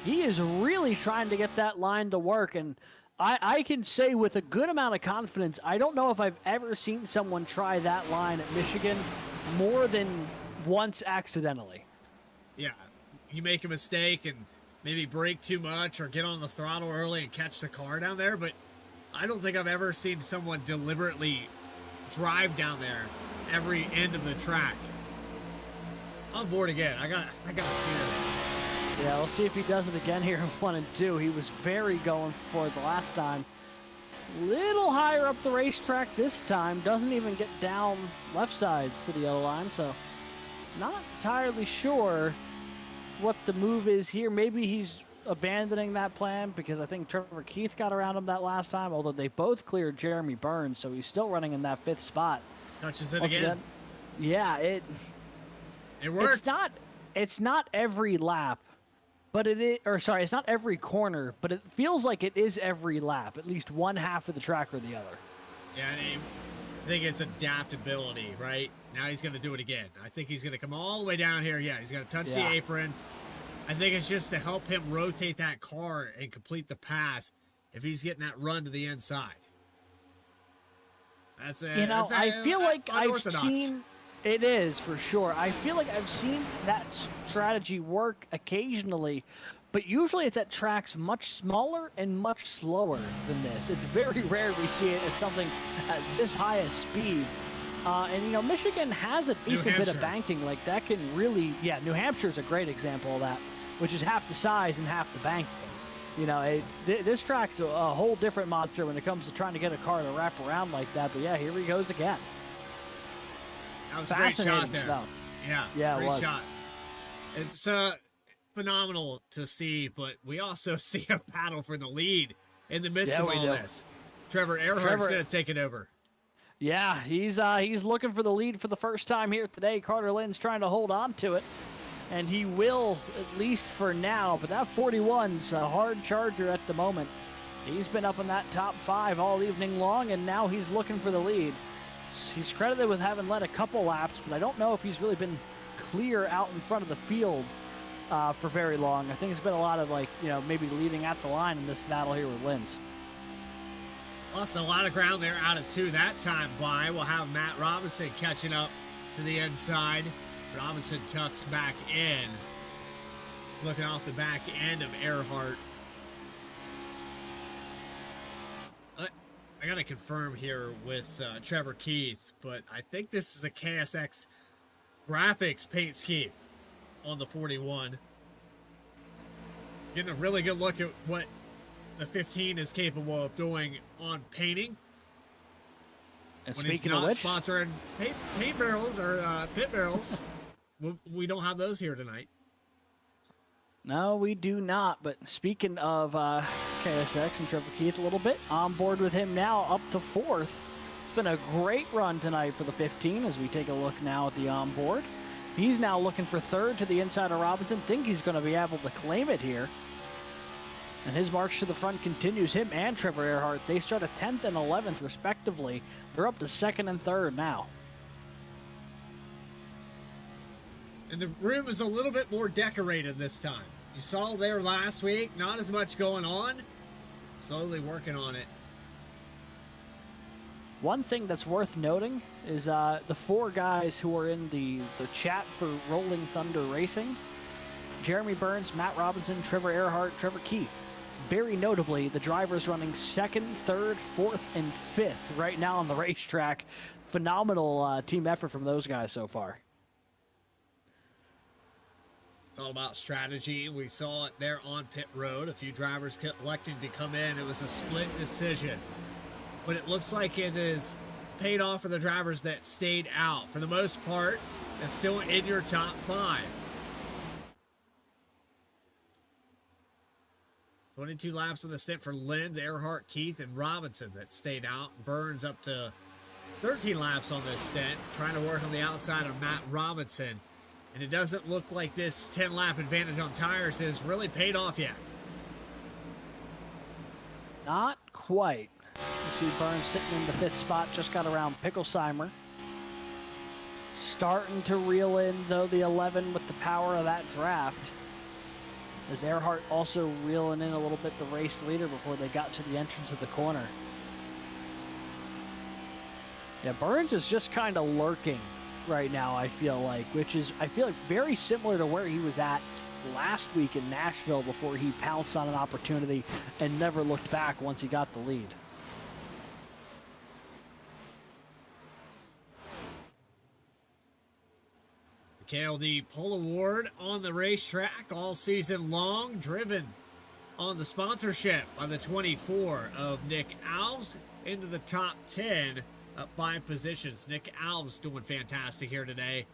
He is really trying to get that line to work, and I can say with a good amount of confidence, I don't know if I've ever seen someone try that line at Michigan more than once accidentally. Yeah, you make a mistake and maybe brake too much or get on the throttle early and catch the car down there, but I don't think I've ever seen someone deliberately drive down there every end of the track. On board again. I gotta see this. Yeah, we'll see if he does it again here in 1 and 2. He was very going for it the last time. Little higher up the racetrack this time. Doesn't even get down left sides to the yellow line, so not entirely sure what the move is here. Maybe he's abandoning that plan because I think Trevor Keith got around him that last time, although they both cleared Jeremy Burns, so he's still running in that 5th spot. Touches it Once again. Yeah, it worked. It's not every lap, but it's not every corner, but it feels like it is every lap, at least one half of the track or the other. Yeah, I think it's adaptability, right? Now he's going to do it again. I think he's going to come all the way down here. Yeah, he's going to touch the apron. I think it's just to help him rotate that car and complete the pass if he's getting that run to the inside. I feel like I've seen it is for sure. I feel like I've seen that strategy work occasionally, but usually it's at tracks much smaller and much slower than this. It's very rare we see it at something at this high a speed. And Michigan has a decent bit of banking. Like that can really, New Hampshire's a great example of that, which is half the size and half the banking. This track's a whole different monster when it comes to trying to get a car to wrap around like that. But yeah, here he goes again. That was a great shot there. Stuff. Yeah, it was. Shot. It's phenomenal to see, but we also see a battle for the lead in the midst of all this. Trevor Earhart's going to take it over. Yeah, he's looking for the lead for the first time here today. Carter Lynn's trying to hold on to it, and he will, at least for now. But that 41's a hard charger at the moment. He's been up in that top 5 all evening long, and now he's looking for the lead. He's credited with having led a couple laps, but I don't know if he's really been clear out in front of the field for very long. I think it's been a lot of maybe leading at the line in this battle here with Lynn's. Lost a lot of ground there out of 2 that time by. We'll have Matt Robinson catching up to the inside. Robinson tucks back in. Looking off the back end of Earhart. I got to confirm here with Trevor Keith, but I think this is a KSX graphics paint scheme on the 41. Getting a really good look at what the 15 is capable of doing on painting. And when speaking he's not of which, sponsoring paint barrels or pit barrels, we don't have those here tonight. no, we do not. But speaking of KSX and Trevor Keith a little bit, on board with him now up to 4th. It's been a great run tonight for the 15 as we take a look now at the onboard. He's now looking for 3rd to the inside of Robinson. Think he's going to be able to claim it here. And his march to the front continues. Him and Trevor Earhart, they start at 10th and 11th respectively. They're up to 2nd and 3rd now. And the room is a little bit more decorated this time. You saw there last week, not as much going on. Slowly working on it. One thing that's worth noting is the 4 guys who are in the chat for Rolling Thunder Racing. Jeremy Burns, Matt Robinson, Trevor Earhart, Trevor Keith. Very notably, the drivers running 2nd, 3rd, 4th, and 5th right now on the racetrack. Phenomenal team effort from those guys so far. It's all about strategy. We saw it there on pit road. A few drivers kept electing to come in. It was a split decision. But it looks like it is paid off for the drivers that stayed out. For the most part, that's still in your top 5. 22 laps on the stint for Lenz, Earhart, Keith, and Robinson that stayed out. Burns up to 13 laps on this stint, trying to work on the outside of Matt Robinson. And it doesn't look like this 10-lap advantage on tires has really paid off yet. Not quite. You see Burns sitting in the 5th spot, just got around Picklesheimer. Starting to reel in, though, the 11 with the power of that draft. As Earhart also reeling in a little bit the race leader before they got to the entrance of the corner. Yeah, Burns is just kind of lurking right now, I feel like, which is, I feel like, very similar to where he was at last week in Nashville before he pounced on an opportunity and never looked back once he got the lead. The KLD Pole Award on the racetrack all season long, driven on the sponsorship by the 24 of Nick Alves into the top 10, up 5 positions. Nick Alves doing fantastic here today.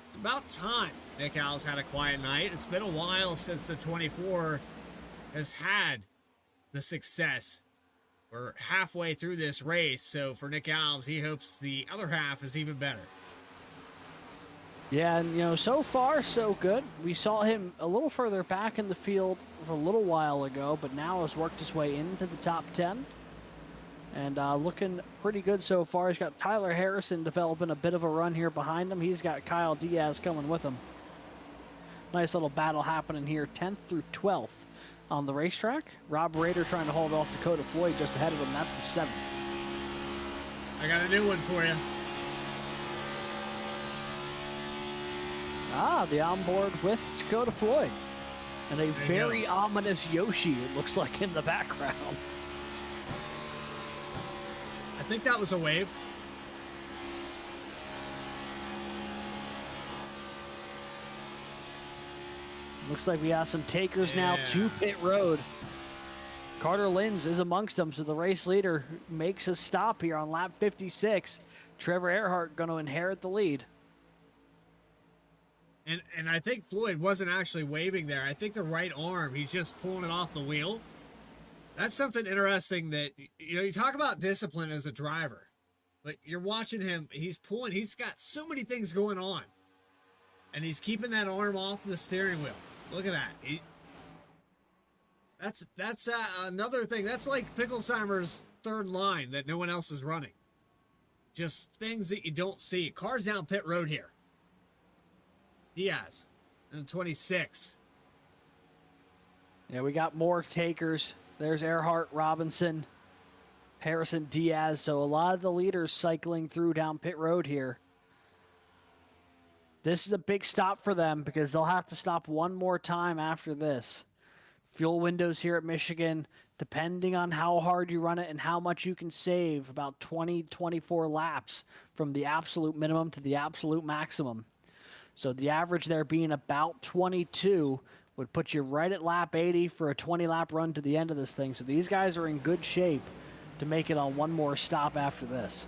It's about time Nick Alves had a quiet night. It's been a while since the 24 has had the success. We're halfway through this race, so for Nick Alves, he hopes the other half is even better. Yeah, and, you know, so far, so good. We saw him a little further back in the field for a little while ago, but now has worked his way into the top 10. And looking pretty good so far. He's got Tyler Harrison developing a bit of a run here behind him. He's got Kyle Diaz coming with him. Nice little battle happening here, 10th through 12th on the racetrack. Rob Rader trying to hold off Dakota Floyd just ahead of him. That's for 7th. I got a new one for you. The onboard with Dakota Floyd. And a very ominous Yoshi, it looks like, in the background. I think that was a wave. Looks like we have some takers now to pit road. Carter Lenz is amongst them, so the race leader makes a stop here on lap 56. Trevor Earhart going to inherit the lead. And I think Floyd wasn't actually waving there. I think the right arm, he's just pulling it off the wheel. That's something interesting that, you know, you talk about discipline as a driver, but you're watching him, he's got so many things going on. And he's keeping that arm off the steering wheel. Look at that. That's another thing. That's like Picklesheimer's third line that no one else is running. Just things that you don't see. Cars down pit road here. Diaz and 26. Yeah, we got more takers. There's Earhart, Robinson, Harrison, Diaz. So a lot of the leaders cycling through down pit road here. This is a big stop for them because they'll have to stop one more time after this. Fuel windows here at Michigan, depending on how hard you run it and how much you can save, about 20, 24 laps from the absolute minimum to the absolute maximum. So the average there being about 22 would put you right at lap 80 for a 20-lap run to the end of this thing. So these guys are in good shape to make it on one more stop after this.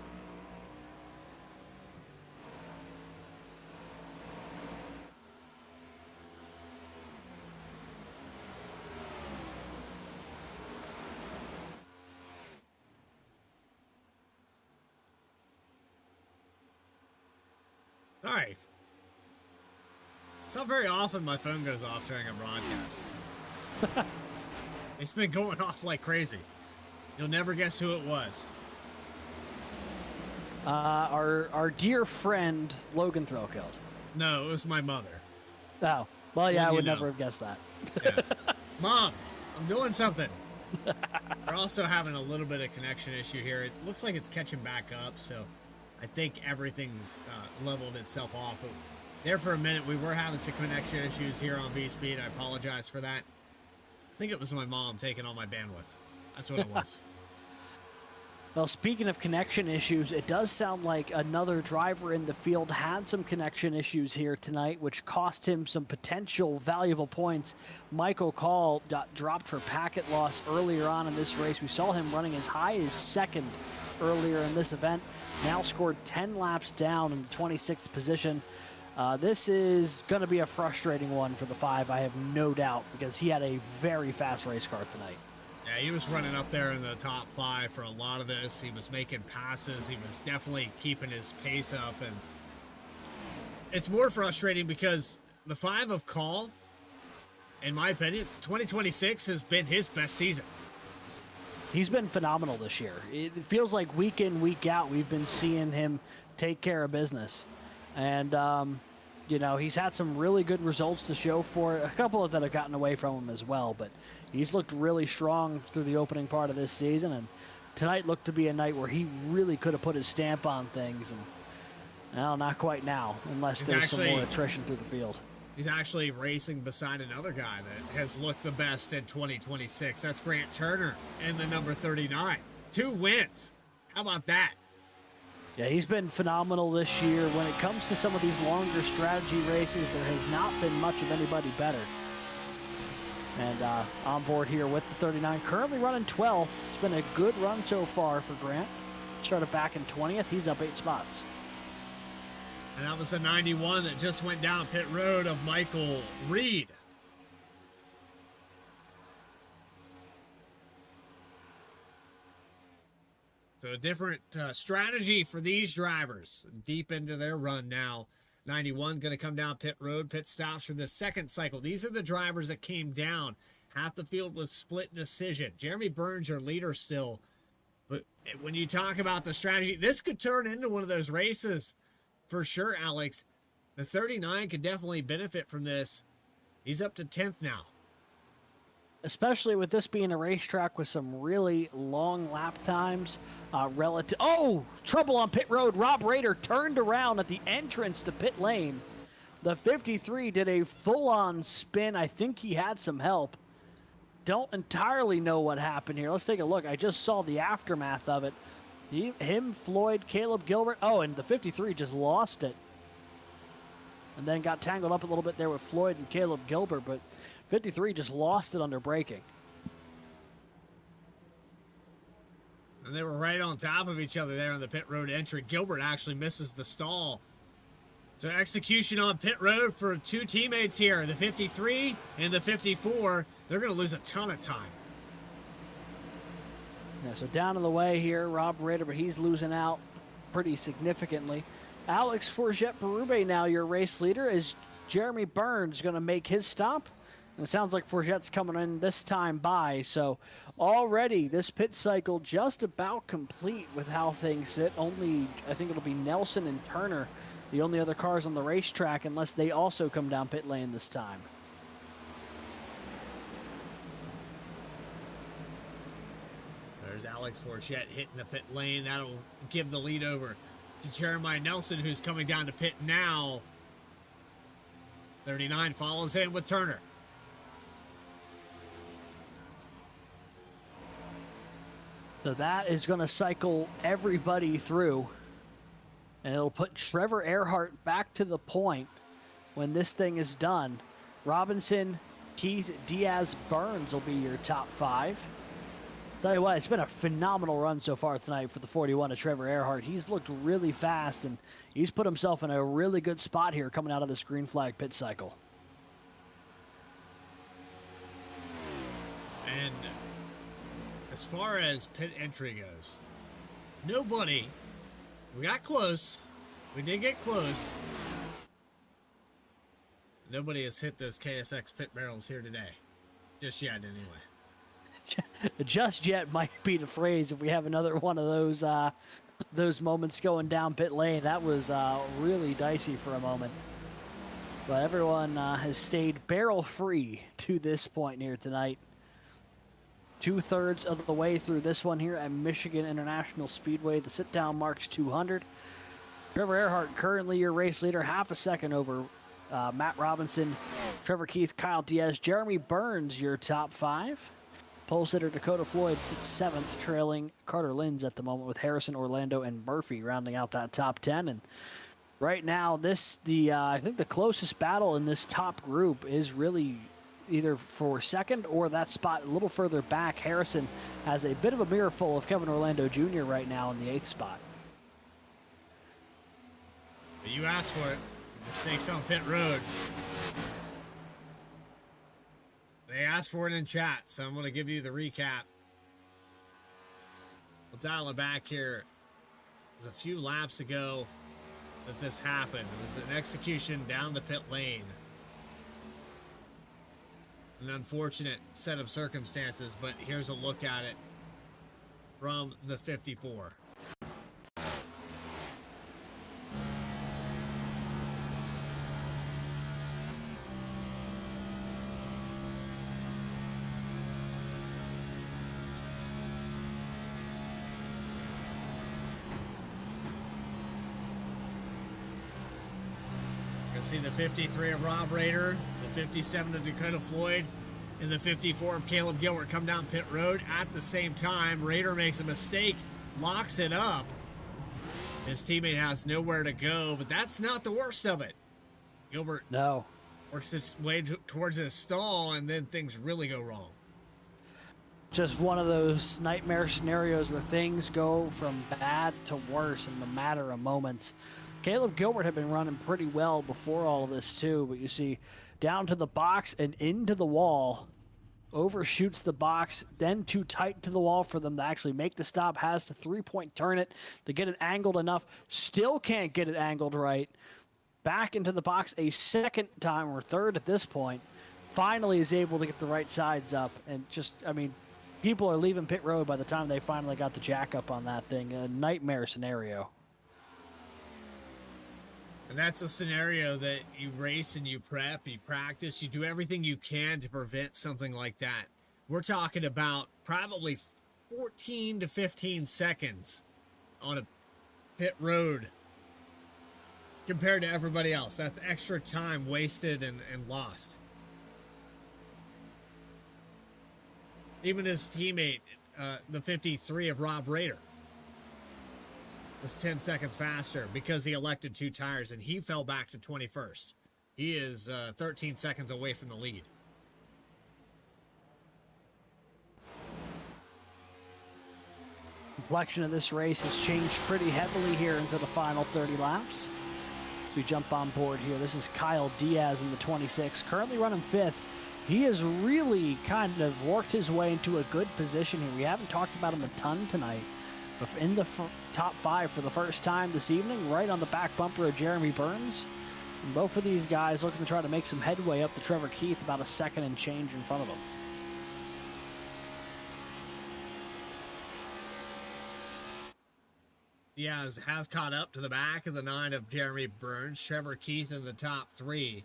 All right. It's not very often my phone goes off during a broadcast. It's been going off like crazy. You'll never guess who it was. Our dear friend Logan Threlkeld. No, it was my mother. Oh, well, yeah, I would know. never have guessed that. Yeah. Mom, I'm doing something. We're also having a little bit of connection issue here. It looks like it's catching back up, so I think everything's leveled itself off. There for a minute, we were having some connection issues here on Vspeed. I apologize for that. I think it was my mom taking all my bandwidth. That's what it was. Well, speaking of connection issues, it does sound like another driver in the field had some connection issues here tonight, which cost him some potential valuable points. Michael Call got dropped for packet loss earlier on in this race. We saw him running as high as second earlier in this event. Now scored 10 laps down in the 26th position. This is going to be a frustrating one for the 5, I have no doubt, because he had a very fast race car tonight. Yeah, he was running up there in the top 5 for a lot of this. He was making passes. He was definitely keeping his pace up. And it's more frustrating because the 5 of Call, in my opinion, 2026 has been his best season. He's been phenomenal this year. It feels like week in, week out, we've been seeing him take care of business. And, you know, he's had some really good results to show for it. A couple of that have gotten away from him as well, but he's looked really strong through the opening part of this season. And tonight looked to be a night where he really could have put his stamp on things. And, well, not quite now, unless there's some more attrition through the field. He's actually racing beside another guy that has looked the best in 2026. That's Grant Turner in the number 39. 2 wins. How about that? Yeah, he's been phenomenal this year. When it comes to some of these longer strategy races, there has not been much of anybody better. And on board here with the 39, currently running 12th. It's been a good run so far for Grant. Started back in 20th. He's up 8 spots. And that was the 91 that just went down pit road of Michael Reed. So a different strategy for these drivers deep into their run now. 91 going to come down pit road, pit stops for the second cycle. These are the drivers that came down. Half the field was split decision. Jeremy Burns, your leader still. But when you talk about the strategy, this could turn into one of those races. For sure, Alex. The 39 could definitely benefit from this. He's up to 10th now. Especially with this being a racetrack with some really long lap times. Relative. Oh, trouble on pit road. Rob Rader turned around at the entrance to pit lane. The 53 did a full-on spin. I think he had some help. Don't entirely know what happened here. Let's take a look. I just saw the aftermath of it. Him, Floyd, Caleb Gilbert. Oh, and the 53 just lost it. And then got tangled up a little bit there with Floyd and Caleb Gilbert, but 53 just lost it under braking. And they were right on top of each other there on the pit road entry. Gilbert actually misses the stall. So execution on pit road for 2 teammates here. The 53 and the 54. They're going to lose a ton of time. Yeah, so down in the way here, Rob Rader, but he's losing out pretty significantly. Alex Forget-Berube now your race leader. Is Jeremy Burns going to make his stop? And it sounds like Forget's coming in this time by. So already this pit cycle just about complete with how things sit. Only, I think it'll be Nelson and Turner, the only other cars on the racetrack, unless they also come down pit lane this time. There's Alex Forget hitting the pit lane. That'll give the lead over to Jeremiah Nelson, who's coming down to pit now. 39 follows in with Turner. So that is going to cycle everybody through. And it'll put Trevor Earhart back to the point when this thing is done. Robinson, Keith, Diaz, Burns will be your top 5. Tell you what, it's been a phenomenal run so far tonight for the 41 of Trevor Earhart. He's looked really fast, and he's put himself in a really good spot here coming out of this green flag pit cycle. And as far as pit entry goes, nobody, we got close. We did get close. Nobody has hit those KSX pit barrels here today. Just yet, anyway. Just yet might be the phrase if we have another one of those moments going down pit lane. That was really dicey for a moment. But everyone has stayed barrel free to this point here tonight. 2/3 of the way through this one here at Michigan International Speedway. The sit-down marks 200. Trevor Earhart currently your race leader, half a second over Matt Robinson, Trevor Keith, Kyle Diaz, Jeremy Burns your top 5. Pole sitter Dakota Floyd sits 7th, trailing Carter Linz at the moment with Harrison, Orlando, and Murphy rounding out that top 10. And right now, I think the closest battle in this top group is really either for second or that spot a little further back. Harrison has a bit of a mirror full of Kevin Orlando Jr. right now in the 8th spot. You asked for it. Mistakes on pit road. They asked for it in chat, so I'm going to give you the recap. We'll dial it back here. It was a few laps ago that this happened. It was an execution down the pit lane. An unfortunate set of circumstances, but here's a look at it from the 54. See the 53 of Rob Rader, the 57 of Dakota Floyd, and the 54 of Caleb Gilbert come down pit road at the same time. Rader makes a mistake, locks it up. His teammate has nowhere to go, but that's not the worst of it. Gilbert works his way towards his stall, and then things really go wrong. Just one of those nightmare scenarios where things go from bad to worse in the matter of moments. Caleb Gilbert had been running pretty well before all of this too, but you see down to the box and into the wall, overshoots the box, then too tight to the wall for them to actually make the stop, has to three-point turn it to get it angled enough, still can't get it angled right, back into the box a second time, or third at this point, finally is able to get the right sides up, and just, I mean, people are leaving pit road by the time they finally got the jack up on that thing. A nightmare scenario. And that's a scenario that you race and you prep, you practice, you do everything you can to prevent something like that. We're talking about probably 14 to 15 seconds on a pit road compared to everybody else. That's extra time wasted and lost. Even his teammate, the 53 of Rob Rader, was 10 seconds faster because he elected two tires, and he fell back to 21st. He is 13 seconds away from the lead. Complexion of this race has changed pretty heavily here into the final 30 laps. As we jump on board here, this is Kyle Diaz in the 26, currently running 5th. He has really kind of worked his way into a good position here. We haven't talked about him a ton tonight, but in the top 5 for the first time this evening, right on the back bumper of Jeremy Burns. And both of these guys looking to try to make some headway up to Trevor Keith, about a second and change in front of him. Diaz has caught up to the back of the 9 of Jeremy Burns. Trevor Keith in the top 3.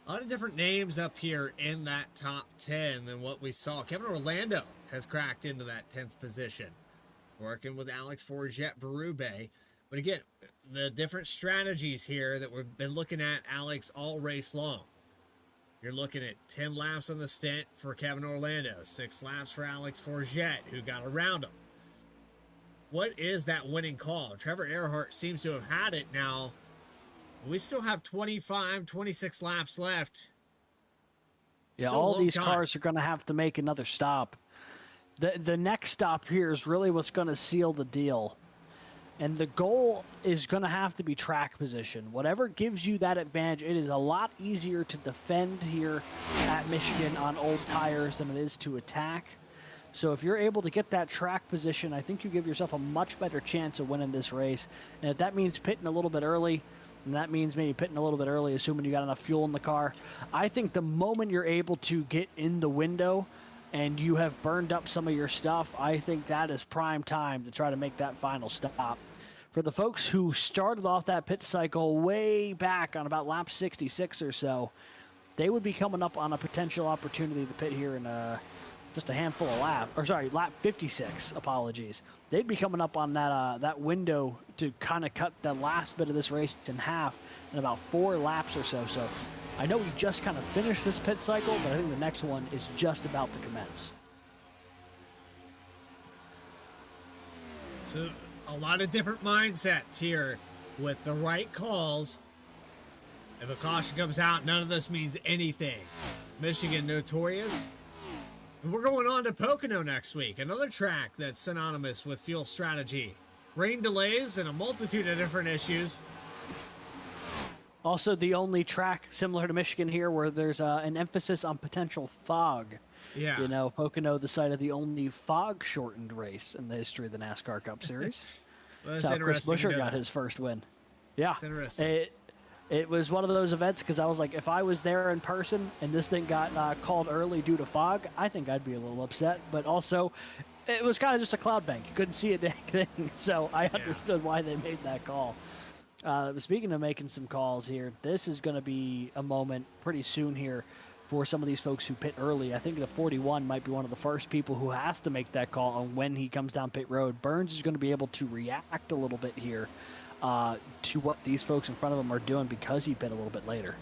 A lot of different names up here in that top 10 than what we saw. Kevin Orlando has cracked into that 10th position, working with Alex Forget Berube. But again, the different strategies here that we've been looking at, Alex, all race long. You're looking at 10 laps on the stint for Kevin Orlando, 6 laps for Alex Forget, who got around him. What is that winning call? Trevor Earhart seems to have had it now. We still have 25, 26 laps left. Yeah, Still all these time. cars are going to have to make another stop. The next stop here is really what's going to seal the deal. And the goal is going to have to be track position. Whatever gives you that advantage, it is a lot easier to defend here at Michigan on old tires than it is to attack. So if you're able to get that track position, I think you give yourself a much better chance of winning this race. And if that means pitting a little bit early, and that means maybe pitting a little bit early, assuming you got enough fuel in the car, I think the moment you're able to get in the window and you have burned up some of your stuff, I think that is prime time to try to make that final stop. For the folks who started off that pit cycle way back on about lap 66 or so, they would be coming up on a potential opportunity to pit here in just a handful of laps, or sorry, lap 56, apologies. They'd be coming up on that window to kind of cut the last bit of this race in half in about 4 laps or so. So I know we just kind of finished this pit cycle, but I think the next one is just about to commence. So a lot of different mindsets here with the right calls. If a caution comes out, none of this means anything. Michigan notorious. And we're going on to Pocono next week, another track that's synonymous with fuel strategy. Rain delays and a multitude of different issues. Also, the only track similar to Michigan here where there's an emphasis on potential fog. Yeah. You know, Pocono, the site of the only fog-shortened race in the history of the NASCAR Cup Series. Well, That's it's how Chris interesting to Buescher know got that. his first win. Yeah. It's interesting. It was one of those events because I was like, if I was there in person and this thing got called early due to fog, I think I'd be a little upset. But also, it was kind of just a cloud bank. You couldn't see a dang thing, so I understood why they made that call. Speaking of making some calls here, this is going to be a moment pretty soon here for some of these folks who pit early. I think the 41 might be one of the first people who has to make that call on when he comes down pit road. Burns is going to be able to react a little bit here to what these folks in front of him are doing because he pit a little bit later.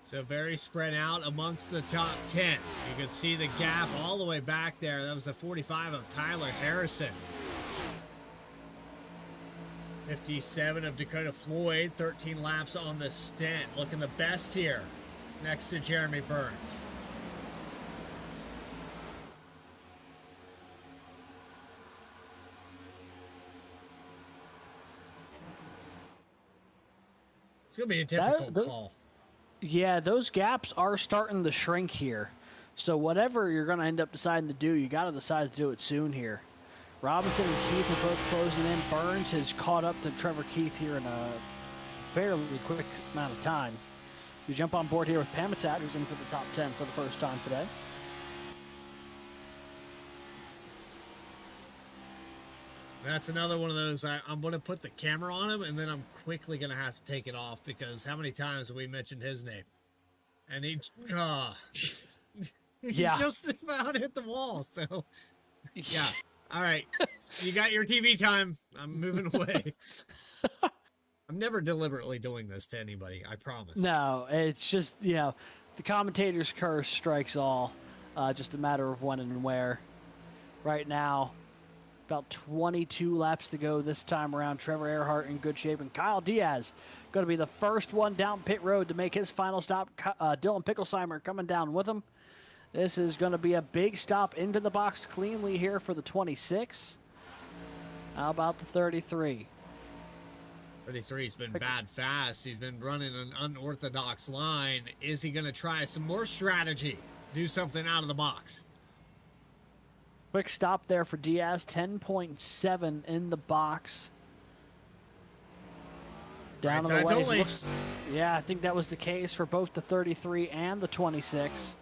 So very spread out amongst the top 10. You can see the gap all the way back there. That was the 45 of Tyler Harrison. 57 of Dakota Floyd. 13 laps on the stint. Looking the best here next to Jeremy Burns. It's going to be a difficult call. Yeah, those gaps are starting to shrink here. So whatever you're going to end up deciding to do, you got to decide to do it soon here. Robinson and Keith are both closing in. Burns has caught up to Trevor Keith here in a fairly quick amount of time. You jump on board here with Pamitat, who's in for the top 10 for the first time today. That's another one of those. I'm going to put the camera on him, and then I'm quickly going to have to take it off because how many times have we mentioned his name? And he Yeah. just about hit the wall. So, yeah. All right. You got your TV time. I'm moving away. I'm never deliberately doing this to anybody. I promise. No, it's just, you know, the commentator's curse strikes all. Just a matter of when and where. Right now, about 22 laps to go this time around. Trevor Earhart in good shape, and Kyle Diaz going to be the first one down pit road to make his final stop. Dylan Picklesheimer coming down with him. This is going to be a big stop into the box cleanly here for the 26. How about the 33? 33's been bad fast. He's been running an unorthodox line. Is he going to try some more strategy? Do something out of the box? Quick stop there for Diaz, 10.7 in the box. Down Right on the way. only. Yeah, I think that was the case for both the 33 and the 26.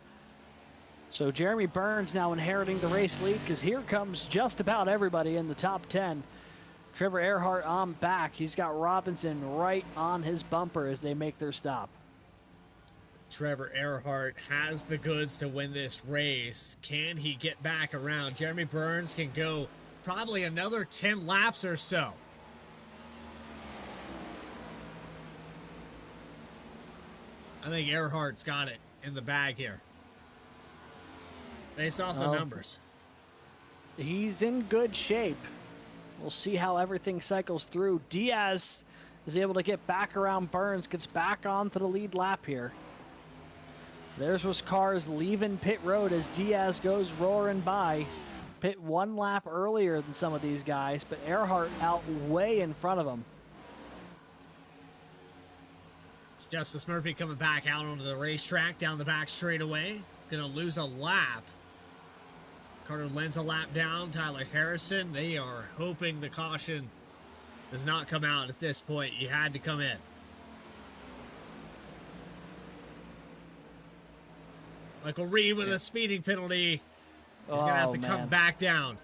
So Jeremy Burns now inheriting the race lead because here comes just about everybody in the top 10. Trevor Earhart on back. He's got Robinson right on his bumper as they make their stop. Trevor Earhart has the goods to win this race. Can he get back around? Jeremy Burns can go probably another 10 laps or so. I think Earhart's got it in the bag here. Based off the numbers. He's in good shape. We'll see how everything cycles through. Diaz is able to get back around Burns, gets back onto the lead lap here. There's was cars leaving pit road as Diaz goes roaring by. Pit one lap earlier than some of these guys, but Earhart out way in front of him. Justice Murphy coming back out onto the racetrack down the back straightaway. Gonna lose a lap. Carter Lenz a lap down. Tyler Harrison, they are hoping the caution does not come out at this point. You had to come in. Michael Reed with a speeding penalty. He's going to have to come back down.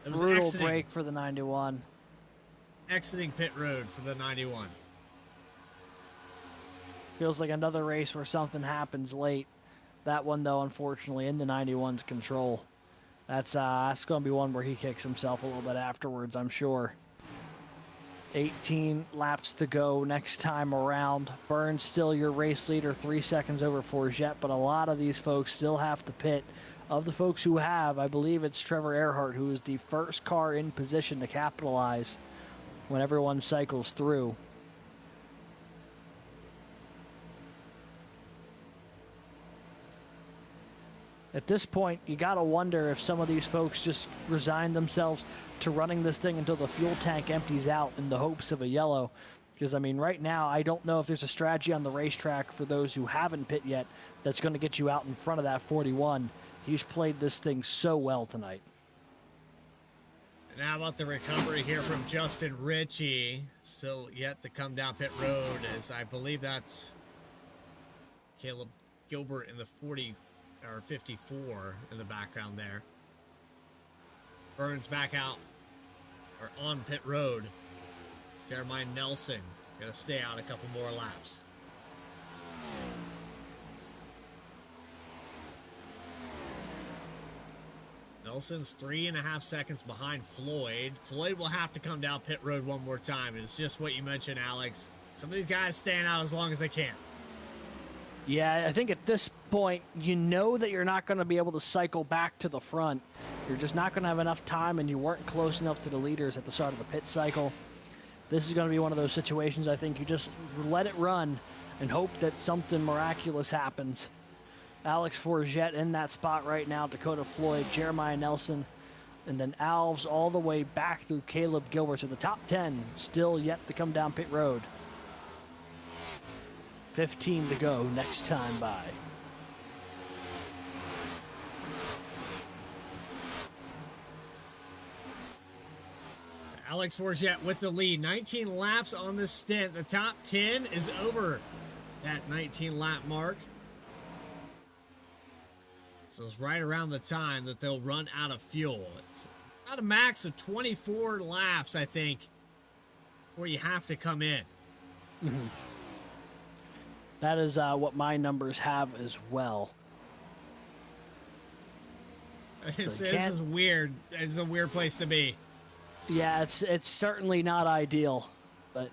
It was Brutal break for the 91. Exiting pit road for the 91. Feels like another race where something happens late. That one, though, unfortunately, in the 91's control. That's going to be one where he kicks himself a little bit afterwards, I'm sure. 18 laps to go next time around. Burns still your race leader, 3 seconds over Forget, but a lot of these folks still have to pit. Of the folks who have, I believe it's Trevor Earhart, who is the first car in position to capitalize when everyone cycles through. At this point, you got to wonder if some of these folks just resign themselves to running this thing until the fuel tank empties out in the hopes of a yellow. Because, I mean, right now, I don't know if there's a strategy on the racetrack for those who haven't pit yet that's going to get you out in front of that 41. He's played this thing so well tonight. And how about the recovery here from Justin Ritchie? Still yet to come down pit road, as I believe that's Caleb Gilbert in the 40 or 54 in the background there. Burns back out or on pit road. Jeremiah Nelson gonna stay out a couple more laps. Nelson's 3.5 seconds behind Floyd. Floyd will have to come down pit road one more time. It's just what you mentioned, Alex. Some of these guys staying out as long as they can. Yeah, I think at this point, you know that you're not going to be able to cycle back to the front. You're just not going to have enough time, and you weren't close enough to the leaders at the start of the pit cycle. This is going to be one of those situations, I think you just let it run and hope that something miraculous happens. Alex Forget in that spot right now, Dakota Floyd, Jeremiah Nelson, and then Alves all the way back through Caleb Gilbert. So the top 10 still yet to come down pit road. 15 to go next time by. Alex Forget with the lead. 19 laps on this stint. The top 10 is over that 19 lap mark. So it's right around the time that they'll run out of fuel. It's about a max of 24 laps, I think, where you have to come in. Mm-hmm. That is what my numbers have as well. This is weird. It's a weird place to be. Yeah, it's certainly not ideal, but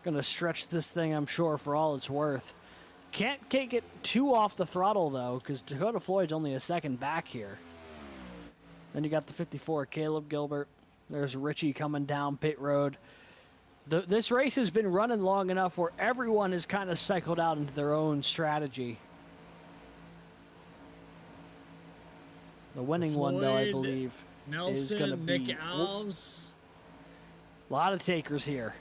gonna stretch this thing, I'm sure, for all it's worth. Can't get too off the throttle though, because Dakota Floyd's only a second back here. Then you got the 54, Caleb Gilbert. There's Richie coming down pit road. This race has been running long enough where everyone has kind of cycled out into their own strategy. The winning Floyd, one, though, I believe, Nelson, is going to be Nick Alves. A lot of takers here.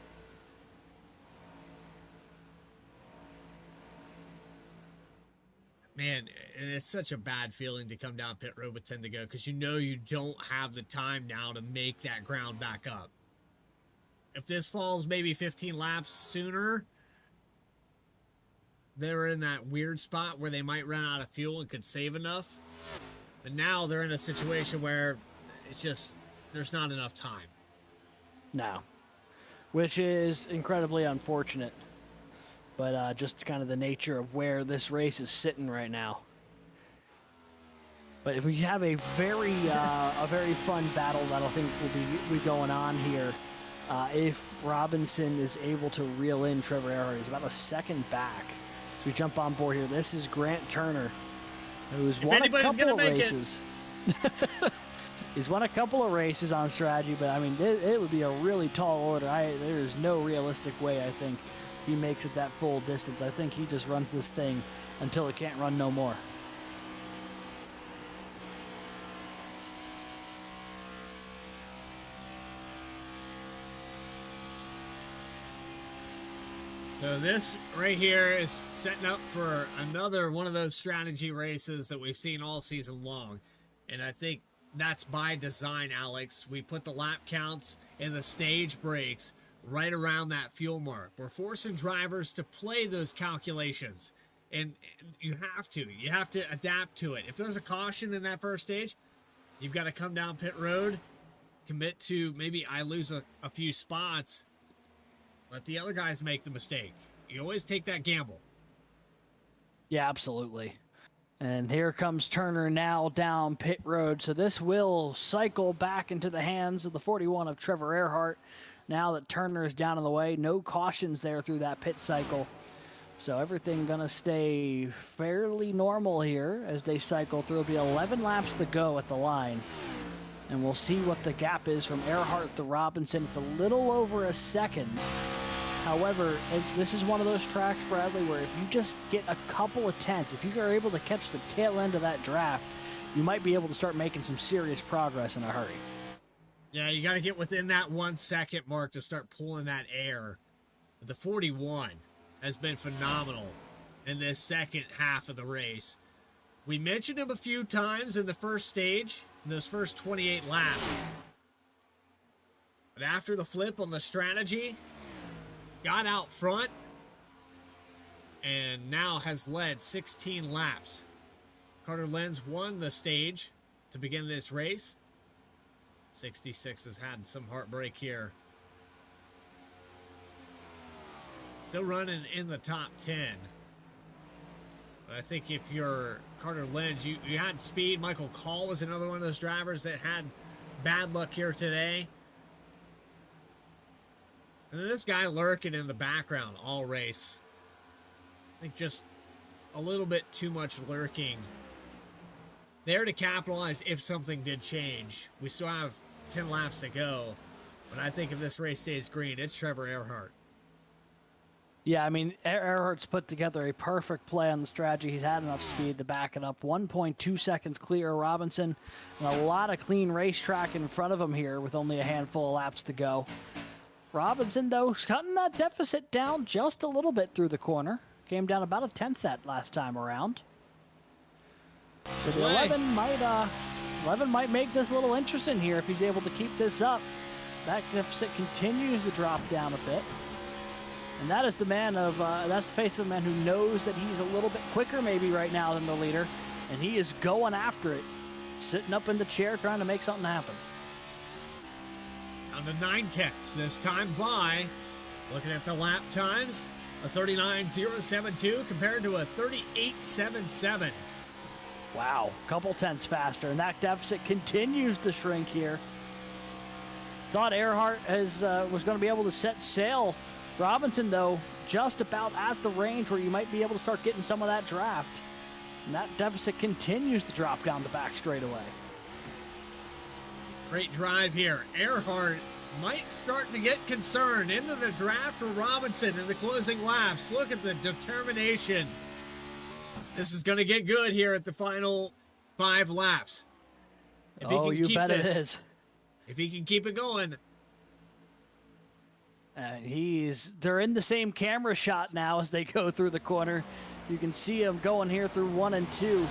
Man, and it's such a bad feeling to come down pit road with 10 to go because you know you don't have the time now to make that ground back up. If this falls maybe 15 laps sooner, they're in that weird spot where they might run out of fuel and could save enough. But now they're in a situation where it's just, there's not enough time. No. Which is incredibly unfortunate. But just kind of the nature of where this race is sitting right now. But if we have a very fun battle that I think will be going on here. If Robinson is able to reel in Trevor Earhart, he's about a second back. So we jump on board here. This is Grant Turner, who's won a couple of races. He's won a couple of races on strategy, but I mean, it would be a really tall order. There is no realistic way, I think, he makes it that full distance. I think he just runs this thing until it can't run no more. So this right here is setting up for another one of those strategy races that we've seen all season long. And I think that's by design, Alex. We put the lap counts and the stage breaks right around that fuel mark. We're forcing drivers to play those calculations. And you have to adapt to it. If there's a caution in that first stage, you've got to come down pit road, commit to maybe I lose a few spots. Let the other guys make the mistake. You always take that gamble. Yeah, absolutely. And here comes Turner now down pit road. So this will cycle back into the hands of the 41 of Trevor Earhart. Now that Turner is down in the way, no cautions there through that pit cycle. So everything going to stay fairly normal here as they cycle through. It'll be 11 laps to go at the line. And we'll see what the gap is from Earhart to Robinson. It's a little over a second. However, this is one of those tracks, Bradley, where if you just get a couple of tenths, if you are able to catch the tail end of that draft, you might be able to start making some serious progress in a hurry. Yeah, you got to get within that 1 second mark to start pulling that air. But the 41 has been phenomenal in this second half of the race. We mentioned him a few times in the first stage, in those first 28 laps. But after the flip on the strategy, got out front, and now has led 16 laps. Carter Lenz won the stage to begin this race. 66 has had some heartbreak here. Still running in the top 10. But I think if you're Carter Lenz, you had speed. Michael Call was another one of those drivers that had bad luck here today. And then this guy lurking in the background all race. I think just a little bit too much lurking. There to capitalize if something did change. We still have 10 laps to go. But I think if this race stays green, it's Trevor Earhart. Yeah, I mean, Earhart's put together a perfect play on the strategy. He's had enough speed to back it up. 1.2 seconds clear of Robinson. And a lot of clean racetrack in front of him here with only a handful of laps to go. Robinson, though, cutting that deficit down just a little bit through the corner. Came down about a tenth that last time around. So the 11 might make this a little interesting here if he's able to keep this up. That deficit continues to drop down a bit. And that is the man of, that's the face of the man who knows that he's a little bit quicker maybe right now than the leader. And he is going after it. Sitting up in the chair trying to make something happen. On the 9/10 this time by, looking at the lap times, a 39.072 compared to a 38.77. Wow, couple tenths faster, and that deficit continues to shrink here. Thought Earhart was going to be able to set sail. Robinson, though, just about at the range where you might be able to start getting some of that draft. And that deficit continues to drop down the back straightaway. Great drive here. Earhart might start to get concerned into the draft for Robinson in the closing laps. Look at the determination. This is going to get good here at the final 5 laps. If he can you keep bet this, it is. If he can keep it going. And they're in the same camera shot now as they go through the corner. You can see him going here through 1 and 2.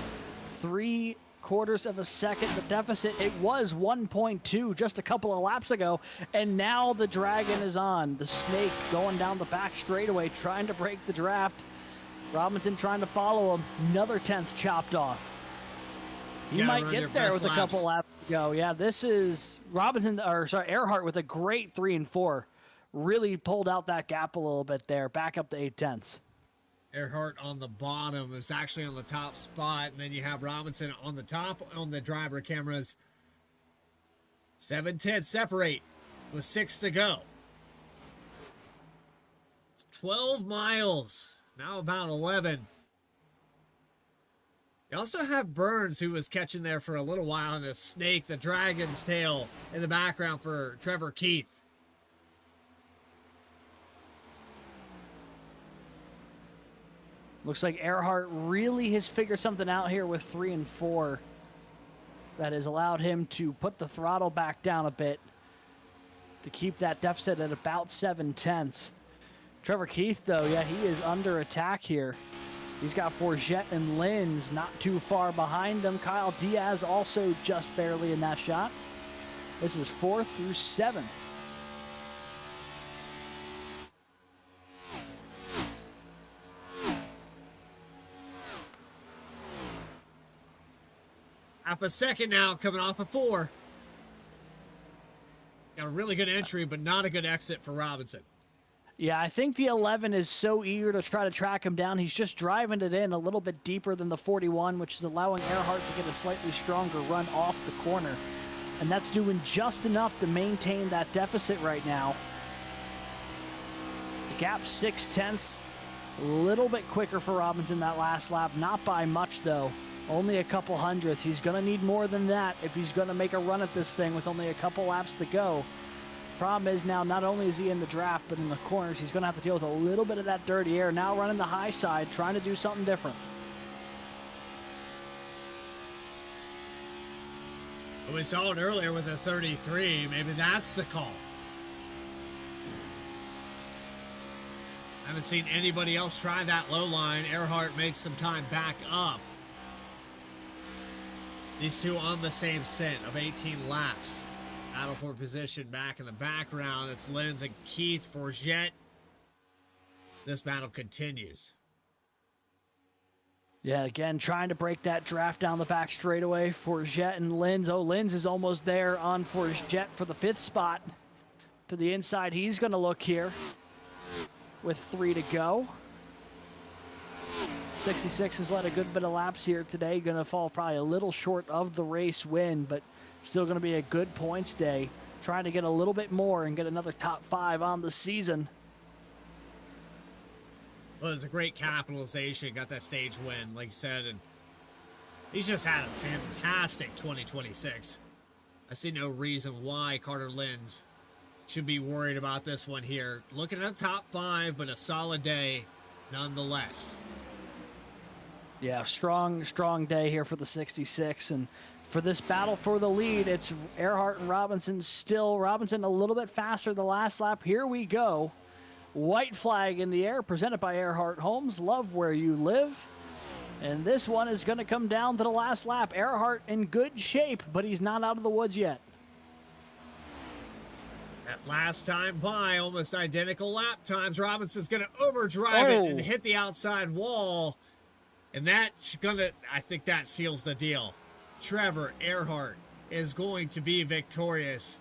3/4 of a second. The deficit, it was 1.2 just a couple of laps ago. And now the dragon is on. The snake going down the back straightaway, trying to break the draft. Robinson trying to follow him. Another 10th chopped off. He might get there with a couple laps to go. Yeah, this is Earhart with a great 3 and 4. Really pulled out that gap a little bit there. Back up to 8/10. Earhart on the bottom is actually on the top spot. And then you have Robinson on the top on the driver cameras. 7/10 separate with 6 to go. It's 12 miles. Now about 11. You also have Burns, who was catching there for a little while, and the snake, the dragon's tail in the background for Trevor Keith. Looks like Earhart really has figured something out here with 3 and 4 that has allowed him to put the throttle back down a bit to keep that deficit at about 7/10. Trevor Keith, though, yeah, he is under attack here. He's got Forget and Linz not too far behind them. Kyle Diaz also just barely in that shot. This is 4th through 7th. Half a second now, coming off of 4. Got a really good entry, but not a good exit for Robinson. Yeah, I think the 11 is so eager to try to track him down. He's just driving it in a little bit deeper than the 41, which is allowing Earhart to get a slightly stronger run off the corner. And that's doing just enough to maintain that deficit right now. The gap 6/10. A little bit quicker for Robinson that last lap. Not by much, though. Only a couple hundredths. He's going to need more than that if he's going to make a run at this thing with only a couple laps to go. Problem is now, not only is he in the draft, but in the corners, he's going to have to deal with a little bit of that dirty air. Now running the high side, trying to do something different. Well, we saw it earlier with a 33. Maybe that's the call. I haven't seen anybody else try that low line. Earhart makes some time back up. These two on the same stint of 18 laps. Battle for position back in the background. It's Lenz and Keith Forget. This battle continues. Yeah, again, trying to break that draft down the back straightaway for Jet and Linz. Oh, Linz is almost there on for Jet for the 5th spot. To the inside, he's going to look here with 3 to go. 66 has led a good bit of laps here today. Going to fall probably a little short of the race win, but still going to be a good points day. Trying to get a little bit more and get another top 5 on the season. Well, it's a great capitalization. Got that stage win, like you said, and he's just had a fantastic 2026. I see no reason why Carter Lenz should be worried about this one here. Looking at the top 5, but a solid day nonetheless. Yeah, strong day here for the 66. And for this battle for the lead, it's Earhart and Robinson still. Robinson a little bit faster the last lap. Here we go. White flag in the air, presented by Earhart Homes. Love where you live. And this one is going to come down to the last lap. Earhart in good shape, but he's not out of the woods yet. At last time by, almost identical lap times. Robinson's going to overdrive it and hit the outside wall. And that's going to, I think that seals the deal. Trevor Earhart is going to be victorious.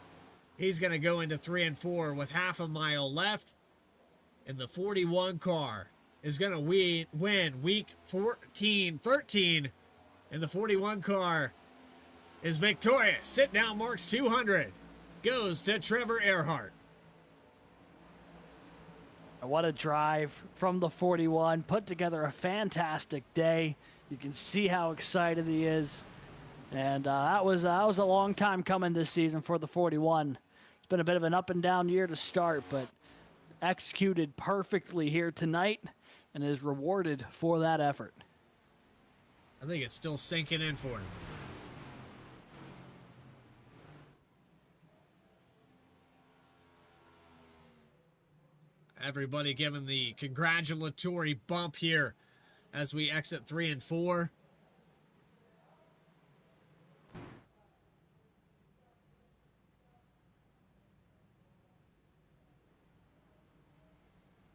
He's going to go into 3 and 4 with half a mile left. And the 41 car is going to win week 13. And the 41 car is victorious. Sit down marks 200 goes to Trevor Earhart. What a drive from the 41. Put together a fantastic day. You can see how excited he is. And that was a long time coming this season for the 41. It's been a bit of an up and down year to start, but executed perfectly here tonight and is rewarded for that effort. I think it's still sinking in for him. Everybody giving the congratulatory bump here as we exit 3 and 4.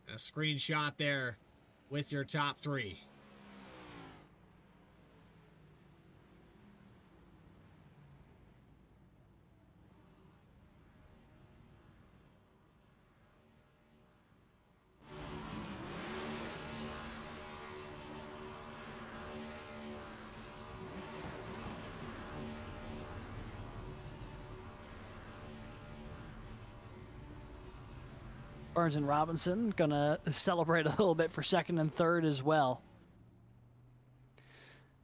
A screenshot there with your top 3. Burns and Robinson gonna celebrate a little bit for 2nd and 3rd as well.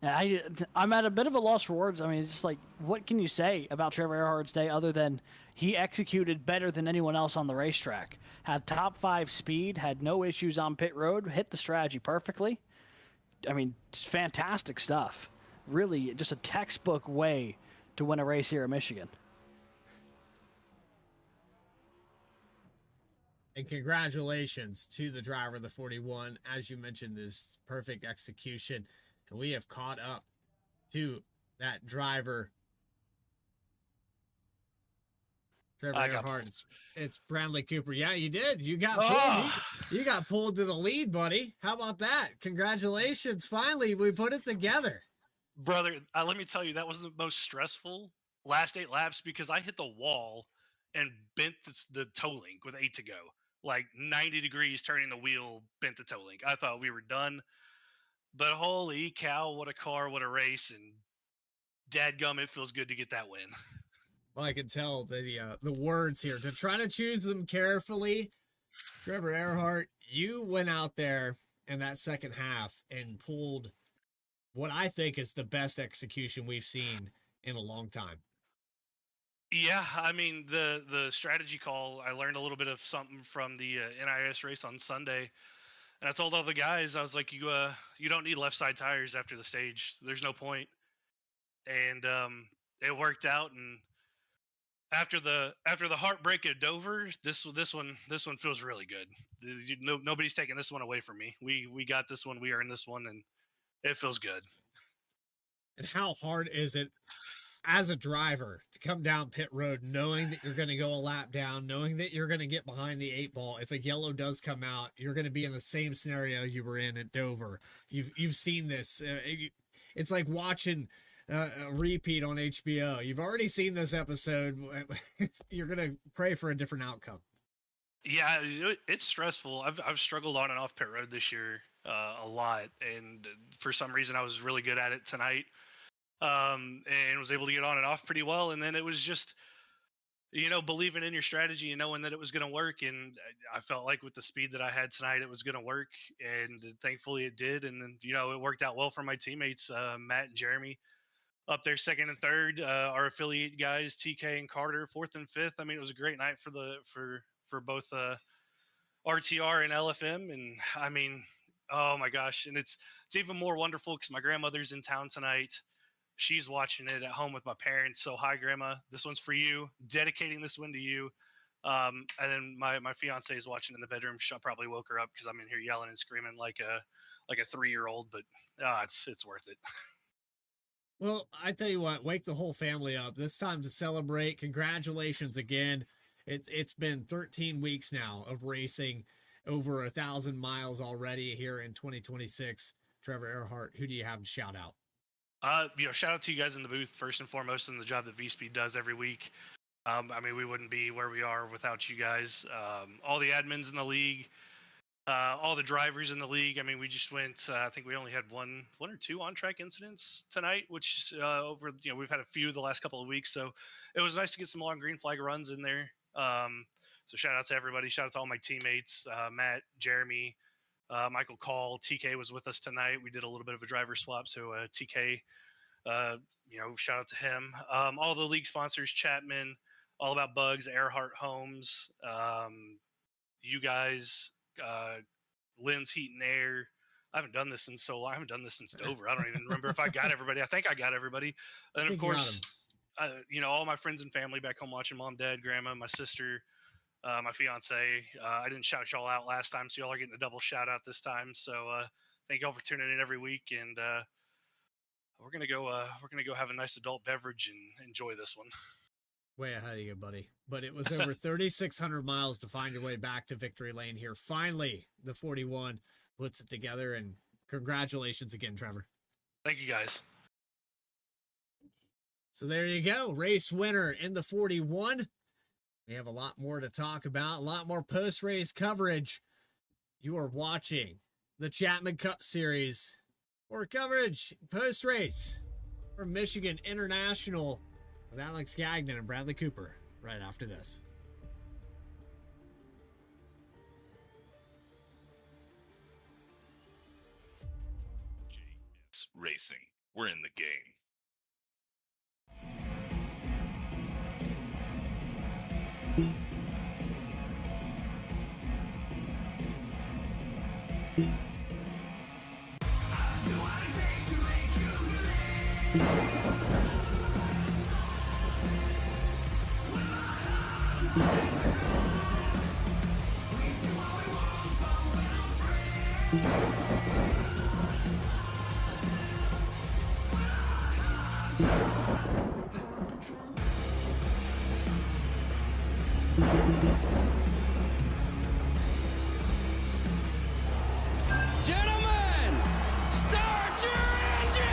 I'm at a bit of a loss for words. I mean, it's just like, what can you say about Trevor Earhart's day other than he executed better than anyone else on the racetrack? Had top 5 speed, had no issues on pit road, hit the strategy perfectly. I mean, fantastic stuff. Really, just a textbook way to win a race here in Michigan. And congratulations to the driver of the 41. As you mentioned, this perfect execution. And we have caught up to that driver. Trevor Earhart. It's Bradley Cooper. Yeah, you did. You got pulled. You got pulled to the lead, buddy. How about that? Congratulations. Finally, we put it together. Brother, let me tell you, that was the most stressful last 8 laps because I hit the wall and bent the toe link with 8 to go. Like 90 degrees turning the wheel, bent the toe link. I thought we were done. But holy cow, what a car, what a race. And dadgum, it feels good to get that win. Well, I can tell the words here. To try to choose them carefully, Trevor Earhart, you went out there in that second half and pulled what I think is the best execution we've seen in a long time. Yeah, I mean, the strategy call, I learned a little bit of something from the NIS race on Sunday. And I told all the guys, I was like, you don't need left side tires after the stage. There's no point. And it worked out. And after the heartbreak of Dover, this one feels really good. Nobody's taking this one away from me. We got this one. We earned this one, and it feels good. And how hard is it as a driver to come down pit road knowing that you're going to go a lap down, knowing that you're going to get behind the 8 ball? If a yellow does come out, you're going to be in the same scenario you were in at Dover. You've seen this. It's like watching a repeat on HBO. You've already seen this episode. You're going to pray for a different outcome. Yeah, it's stressful. I've struggled on and off pit road this year a lot, and for some reason I was really good at it tonight, and was able to get on and off pretty well. And then it was just, believing in your strategy and knowing that it was going to work. And I felt like with the speed that I had tonight, it was going to work, and thankfully it did. And then it worked out well for my teammates, Matt and Jeremy, up there second and third. Our affiliate guys, TK and Carter, fourth and fifth. I mean, it was a great night for both RTR and LFM. And I mean, oh my gosh. And it's even more wonderful because my grandmother's in town tonight. She's watching it at home with my parents. So hi, Grandma, this one's for you. Dedicating this one to you. And then my fiance is watching in the bedroom. I probably woke her up because I'm in here yelling and screaming like a 3-year-old. But it's worth it. Well, I tell you what, wake the whole family up. This time to celebrate. Congratulations again. It's been 13 weeks now of racing, over 1,000 miles already here in 2026. Trevor Earhart, who do you have to shout out? Shout out to you guys in the booth first and foremost, in the job that Vspeed does every week. I mean, we wouldn't be where we are without you guys. All the admins in the league, all the drivers in the league. I mean, we just went. I think we only had one or two on-track incidents tonight, which we've had a few the last couple of weeks. So it was nice to get some long green flag runs in there. So shout out to everybody. Shout out to all my teammates, Matt, Jeremy, Michael Call, TK was with us tonight. We did a little bit of a driver swap. So TK, shout out to him. All the league sponsors, Chapman, All About Bugs, Earhart Homes, you guys, Lynn's Heat and Air. I haven't done this in so long. I haven't done this since Dover. I don't even remember if I got everybody. I think I got everybody. And of course, all my friends and family back home watching, mom, dad, grandma, my sister, my fiance. I didn't shout y'all out last time, so y'all are getting a double shout out this time. So thank y'all for tuning in every week, and we're gonna go have a nice adult beverage and enjoy this one. Way ahead of you, buddy. But it was over 3,600 miles to find your way back to victory lane here. Finally, the 41 puts it together, and congratulations again, Trevor. Thank you, guys. So there you go. Race winner in the 41. We have a lot more to talk about, a lot more post-race coverage. You are watching the Chapman Cup Series for coverage post-race for Michigan International with Alex Gagnon and Bradley Cooper right after this. JS Racing. We're in the game. Gentlemen, start your engine!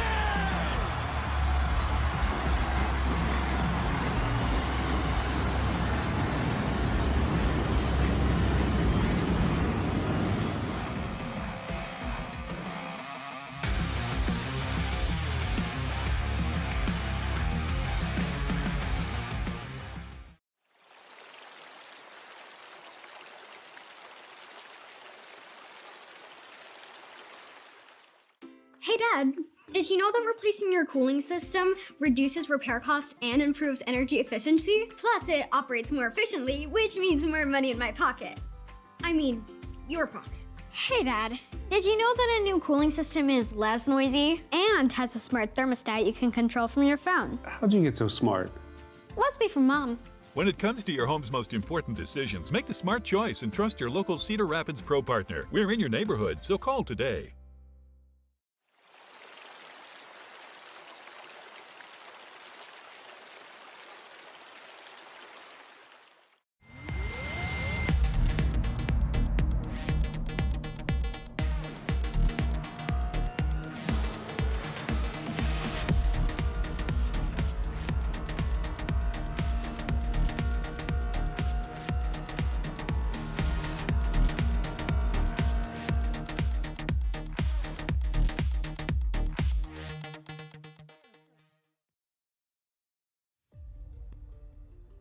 Hey Dad, did you know that replacing your cooling system reduces repair costs and improves energy efficiency? Plus, it operates more efficiently, which means more money in my pocket. I mean, your pocket. Hey Dad, did you know that a new cooling system is less noisy and has a smart thermostat you can control from your phone? How'd you get so smart? Must be from Mom. When it comes to your home's most important decisions, make the smart choice and trust your local Cedar Rapids Pro partner. We're in your neighborhood, so call today.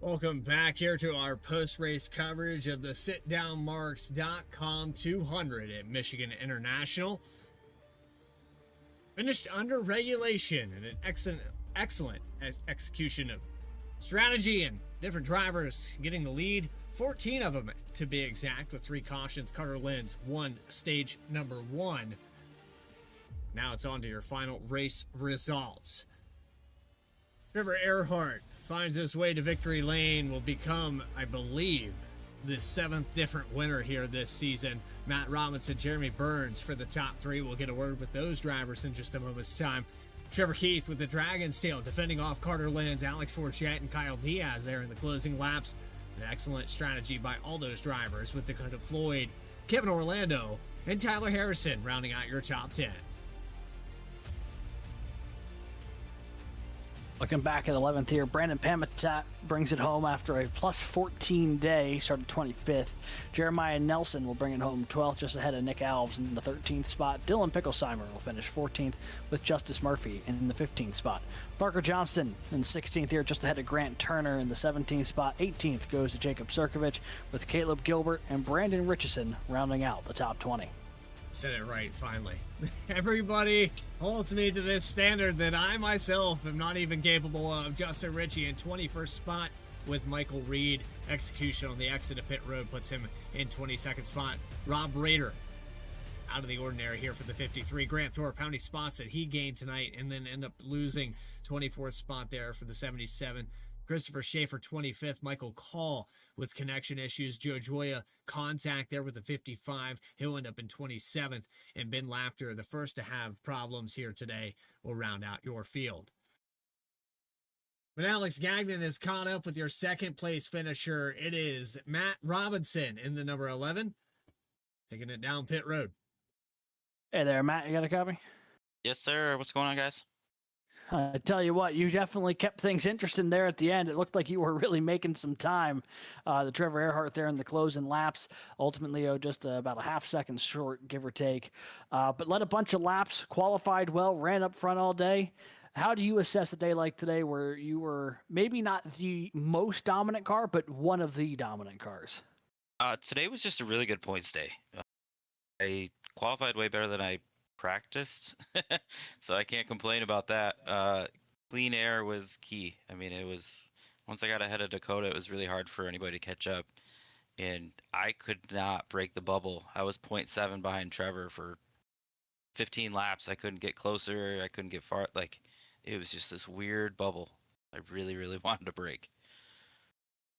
Welcome back here to our post-race coverage of the SitDownMarks.com 200 at Michigan International. Finished under regulation and an excellent execution of strategy and different drivers getting the lead. 14 of them to be exact, with 3 cautions. Carter Lenz won stage number 1. Now it's on to your final race results. Trevor Earhart finds his way to victory lane, will become, I believe, the 7th different winner here this season. Matt Robinson, Jeremy Burns for the top 3. We'll get a word with those drivers in just a moment's time. Trevor Keith with the Dragon's Tail defending off Carter Lenz, Alex Forchette, and Kyle Diaz there in the closing laps. An excellent strategy by all those drivers, with Dakota Floyd, Kevin Orlando, and Tyler Harrison rounding out your top 10. Looking back at 11th here, Brandon Pamitat brings it home after a plus 14 day, started 25th. Jeremiah Nelson will bring it home 12th, just ahead of Nick Alves in the 13th spot. Dylan Picklesheimer will finish 14th with Justice Murphy in the 15th spot. Parker Johnston in 16th here, just ahead of Grant Turner in the 17th spot. 18th goes to Jacob Sirkovich, with Caleb Gilbert and Brandon Richardson rounding out the top 20. Said it right, finally. Everybody holds me to this standard that I myself am not even capable of. Justin Ritchie in 21st spot with Michael Reed. Execution on the exit of pit road puts him in 22nd spot. Rob Rader out of the ordinary here for the 53. Grant Thorpe, how many spots did he gain tonight and then end up losing? 24th spot there for the 77. Christopher Schaefer, 25th. Michael Call with connection issues. Joe Joya, contact there with the 55. He'll end up in 27th. And Ben Laughter, the first to have problems here today, will round out your field. But Alex Gagnon is caught up with your second place finisher. It is Matt Robinson in the number 11, taking it down pit road. Hey there, Matt, you got a copy? Yes, sir. What's going on, guys? I tell you what, you definitely kept things interesting there at the end. It looked like you were really making some time. The Trevor Earhart there in the closing laps, ultimately just about a half second short, give or take. But led a bunch of laps, qualified well, ran up front all day. How do you assess a day like today where you were maybe not the most dominant car, but one of the dominant cars? Today was just a really good points day. I qualified way better than I practiced, so I can't complain about that. Clean air was key. I mean, it was, once I got ahead of Dakota, it was really hard for anybody to catch up, and I could not break the bubble. I was 0.7 behind Trevor for 15 laps. I couldn't get closer. I couldn't get far. Like, it was just this weird bubble I really, really wanted to break.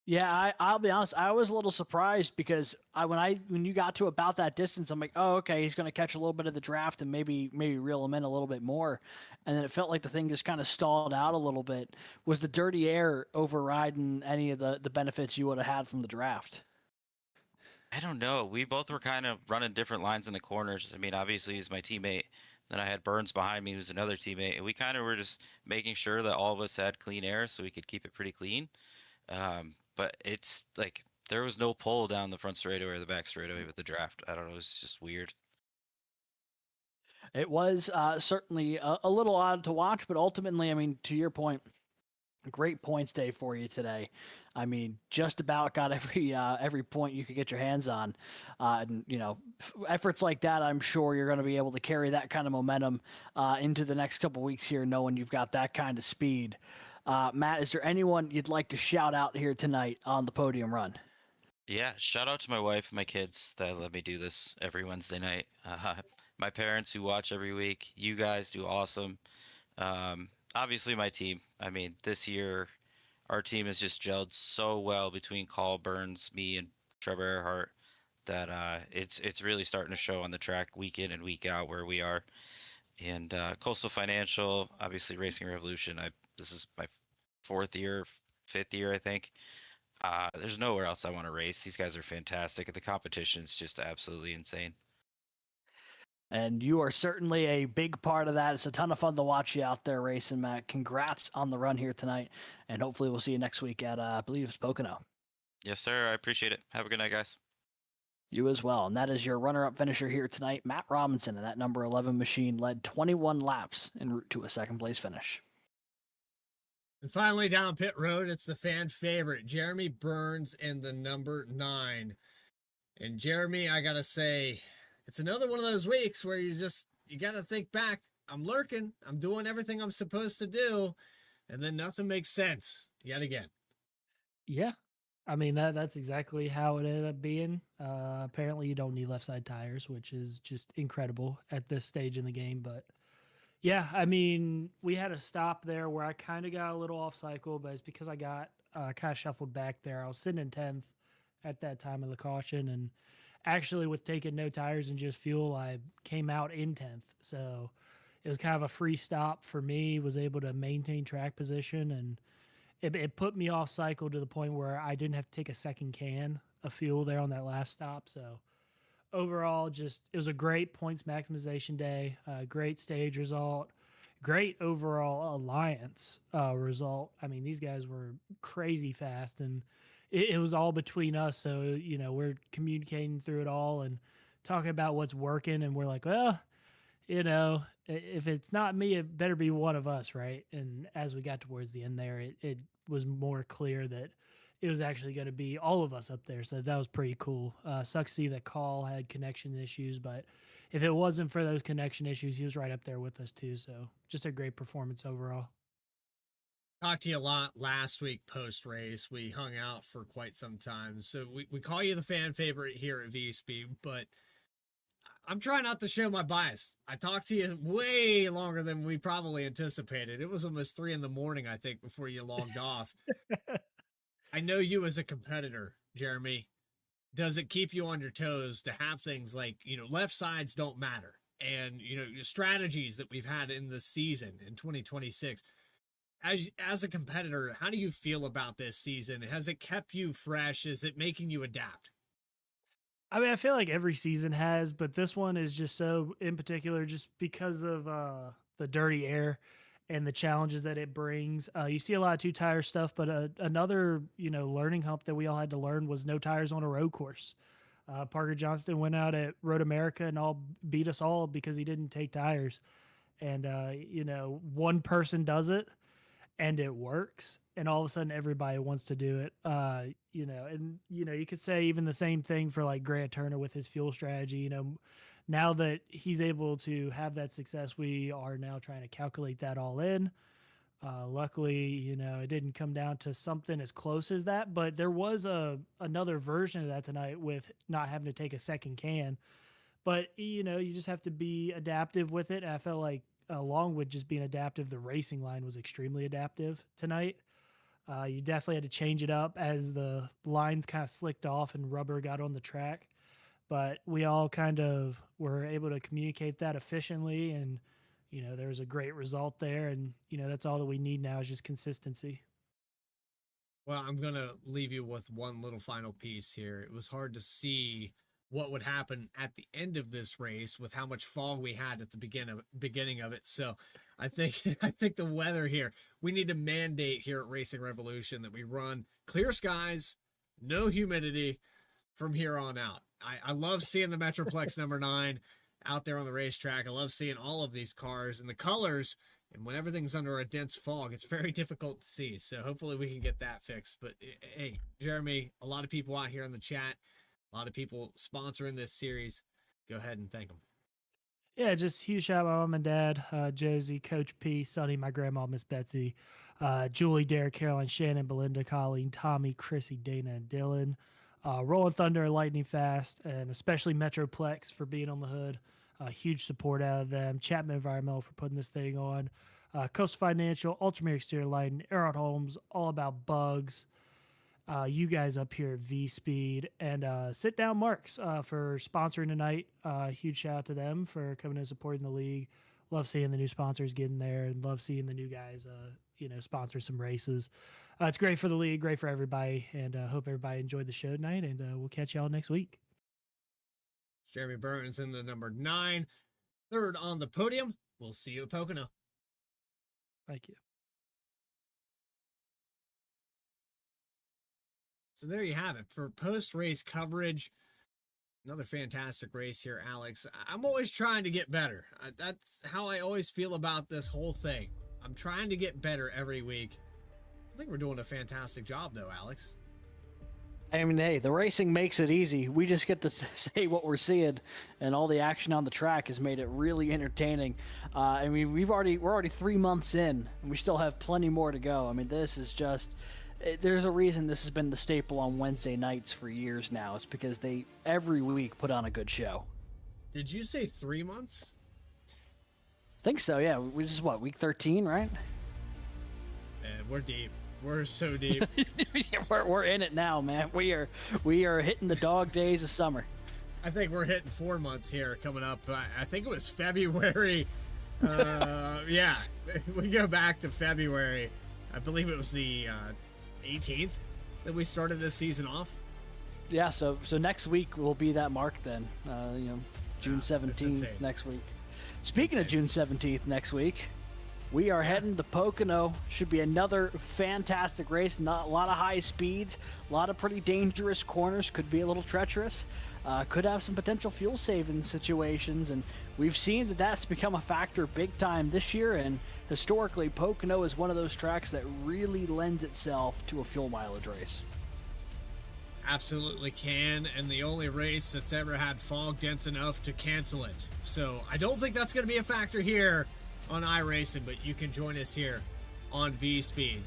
Yeah, I'll be honest. I was a little surprised because when you got to about that distance, I'm like, oh, okay, he's going to catch a little bit of the draft and maybe reel him in a little bit more. And then it felt like the thing just kind of stalled out a little bit. Was the dirty air overriding any of the benefits you would have had from the draft? I don't know. We both were kind of running different lines in the corners. I mean, obviously he's my teammate. Then I had Burns behind me, who's another teammate, and we kind of were just making sure that all of us had clean air so we could keep it pretty clean. But it's like there was no pull down the front straightaway or the back straightaway with the draft. I don't know. It was just weird. It was certainly a little odd to watch, but ultimately, I mean, to your point, great points day for you today. I mean, just about got every point you could get your hands on. And, you know, efforts like that, I'm sure you're going to be able to carry that kind of momentum into the next couple weeks here, knowing you've got that kind of speed. Matt, is there anyone you'd like to shout out here tonight on the podium run? Yeah, shout out to my wife and my kids that let me do this every Wednesday night. My parents who watch every week. You guys do awesome. Obviously, my team. I mean, this year our team has just gelled so well between Call Burns, me, and Trevor Earhart that it's really starting to show on the track week in and week out where we are. And Coastal Financial, obviously Racing Revolution. This is my fourth year, fifth year, I think. There's nowhere else I want to race. These guys are fantastic. The competition is just absolutely insane. And you are certainly a big part of that. It's a ton of fun to watch you out there racing, Matt. Congrats on the run here tonight. And hopefully we'll see you next week at, I believe, Pocono. Yes, sir. I appreciate it. Have a good night, guys. You as well. And that is your runner-up finisher here tonight, Matt Robinson. And that number 11 machine led 21 laps en route to a second-place finish. And finally, down pit road, it's the fan favorite, Jeremy Burns in the number 9. And Jeremy, I got to say, it's another one of those weeks where you got to think back. I'm lurking. I'm doing everything I'm supposed to do. And then nothing makes sense yet again. Yeah. I mean, that's exactly how it ended up being. Apparently, you don't need left side tires, which is just incredible at this stage in the game. But yeah, I mean, we had a stop there where I kind of got a little off cycle, but it's because I got kind of shuffled back there. I was sitting in 10th at that time of the caution. And actually, with taking no tires and just fuel, I came out in 10th. So it was kind of a free stop for me, was able to maintain track position, and it put me off cycle to the point where I didn't have to take a second can of fuel there on that last stop. So overall, just it was a great points maximization day, great stage result, great overall alliance result. I mean, these guys were crazy fast, and it was all between us. So, you know, we're communicating through it all and talking about what's working, and we're like, well, you know, if it's not me, it better be one of us, right? And as we got towards the end there, it was more clear that it was actually going to be all of us up there. So that was pretty cool. Sucks to see that Call had connection issues, but if it wasn't for those connection issues, he was right up there with us too. So just a great performance overall. Talked to you a lot last week post race. We hung out for quite some time. So we call you the fan favorite here at Vspeed, but I'm trying not to show my bias. I talked to you way longer than we probably anticipated. It was almost 3 a.m, I think, before you logged off. I know you as a competitor, Jeremy. Does it keep you on your toes to have things like, you know, left sides don't matter, and, you know, strategies that we've had in the season in 2026? As a competitor, how do you feel about this season? Has it kept you fresh? Is it making you adapt? I mean, I feel like every season has, but this one is just so in particular, just because of the dirty air and the challenges that it brings. You see a lot of 2-tire stuff, but another, you know, learning hump that we all had to learn was no tires on a road course. Parker Johnston went out at Road America and beat us all because he didn't take tires. And, you know, one person does it and it works, and all of a sudden everybody wants to do it. You know, and, you know, you could say even the same thing for like Grant Turner with his fuel strategy. You know, now that he's able to have that success, we are now trying to calculate that all in. Luckily, you know, it didn't come down to something as close as that, but there was another version of that tonight with not having to take a second can. But, you know, you just have to be adaptive with it. And I felt like along with just being adaptive, the racing line was extremely adaptive tonight. You definitely had to change it up as the lines kind of slicked off and rubber got on the track. But we all kind of were able to communicate that efficiently, and, you know, there was a great result there. And, you know, that's all that we need now is just consistency. Well, I'm going to leave you with one little final piece here. It was hard to see what would happen at the end of this race with how much fog we had at the beginning of it. So I think the weather here, we need to mandate here at Racing Revolution that we run clear skies, no humidity from here on out. I love seeing the Metroplex number 9 out there on the racetrack. I love seeing all of these cars and the colors. And when everything's under a dense fog, it's very difficult to see. So hopefully we can get that fixed. But hey, Jeremy, a lot of people out here in the chat, a lot of people sponsoring this series. Go ahead and thank them. Yeah, just huge shout out my mom and dad, Josie, Coach P, Sonny, my grandma, Miss Betsy, Julie, Derek, Caroline, Shannon, Belinda, Colleen, Tommy, Chrissy, Dana, and Dylan. Rolling Thunder and Lightning Fast, and especially Metroplex for being on the hood. Huge support out of them. Chapman Environmental for putting this thing on. Coast Financial, Ultramere Exterior Lighting, Arrowhead Homes, All About Bugs. You guys up here at Vspeed, and Sit Down Marks for sponsoring tonight. Huge shout out to them for coming and supporting the league. Love seeing the new sponsors getting there, and love seeing the new guys, sponsor some races. It's great for the league, great for everybody, and hope everybody enjoyed the show tonight, and we'll catch y'all next week. It's Jeremy Burns in the number 9. Third on the podium. We'll see you at Pocono. Thank you. So there you have it for post-race coverage. Another fantastic race here, Alex. I'm always trying to get better. That's how I always feel about this whole thing. I'm trying to get better every week. I think we're doing a fantastic job, though, Alex. I mean, hey, the racing makes it easy. We just get to say what we're seeing, and all the action on the track has made it really entertaining. I mean, we're already 3 months in, and we still have plenty more to go. I mean, this is just. There's a reason this has been the staple on Wednesday nights for years now. It's because they every week put on a good show. Did you say 3 months? I think so, yeah. This is what, week 13, right? Man, we're deep. We're so deep. we're in it now, man. We are hitting the dog days of summer. I think we're hitting 4 months here coming up. I think it was February. Yeah, we go back to February. I believe it was the 18th that we started this season off. Yeah, so next week will be that mark then. June 17th next week. Speaking of June 17th next week, we are heading to Pocono. Should be another fantastic race. Not a lot of high speeds, a lot of pretty dangerous corners. Could be a little treacherous. Could have some potential fuel saving situations, and we've seen that that's become a factor big time this year. And historically, Pocono is one of those tracks that really lends itself to a fuel mileage race. Absolutely can, and the only race that's ever had fog dense enough to cancel it. So I don't think that's going to be a factor here on iRacing, but you can join us here on Vspeed.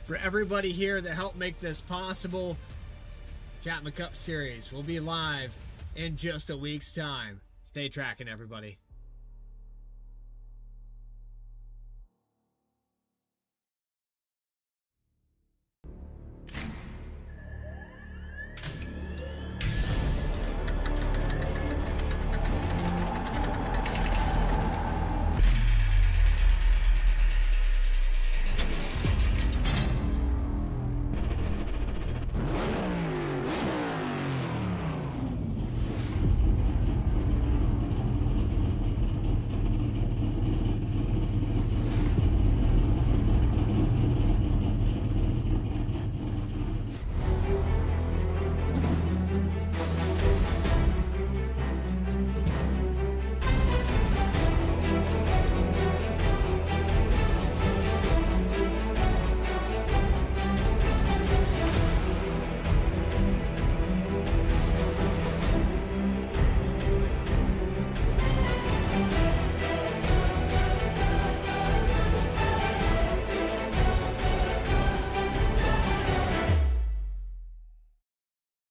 For everybody here that helped make this possible, Chapman Cup Series will be live in just a week's time. Stay tracking, everybody.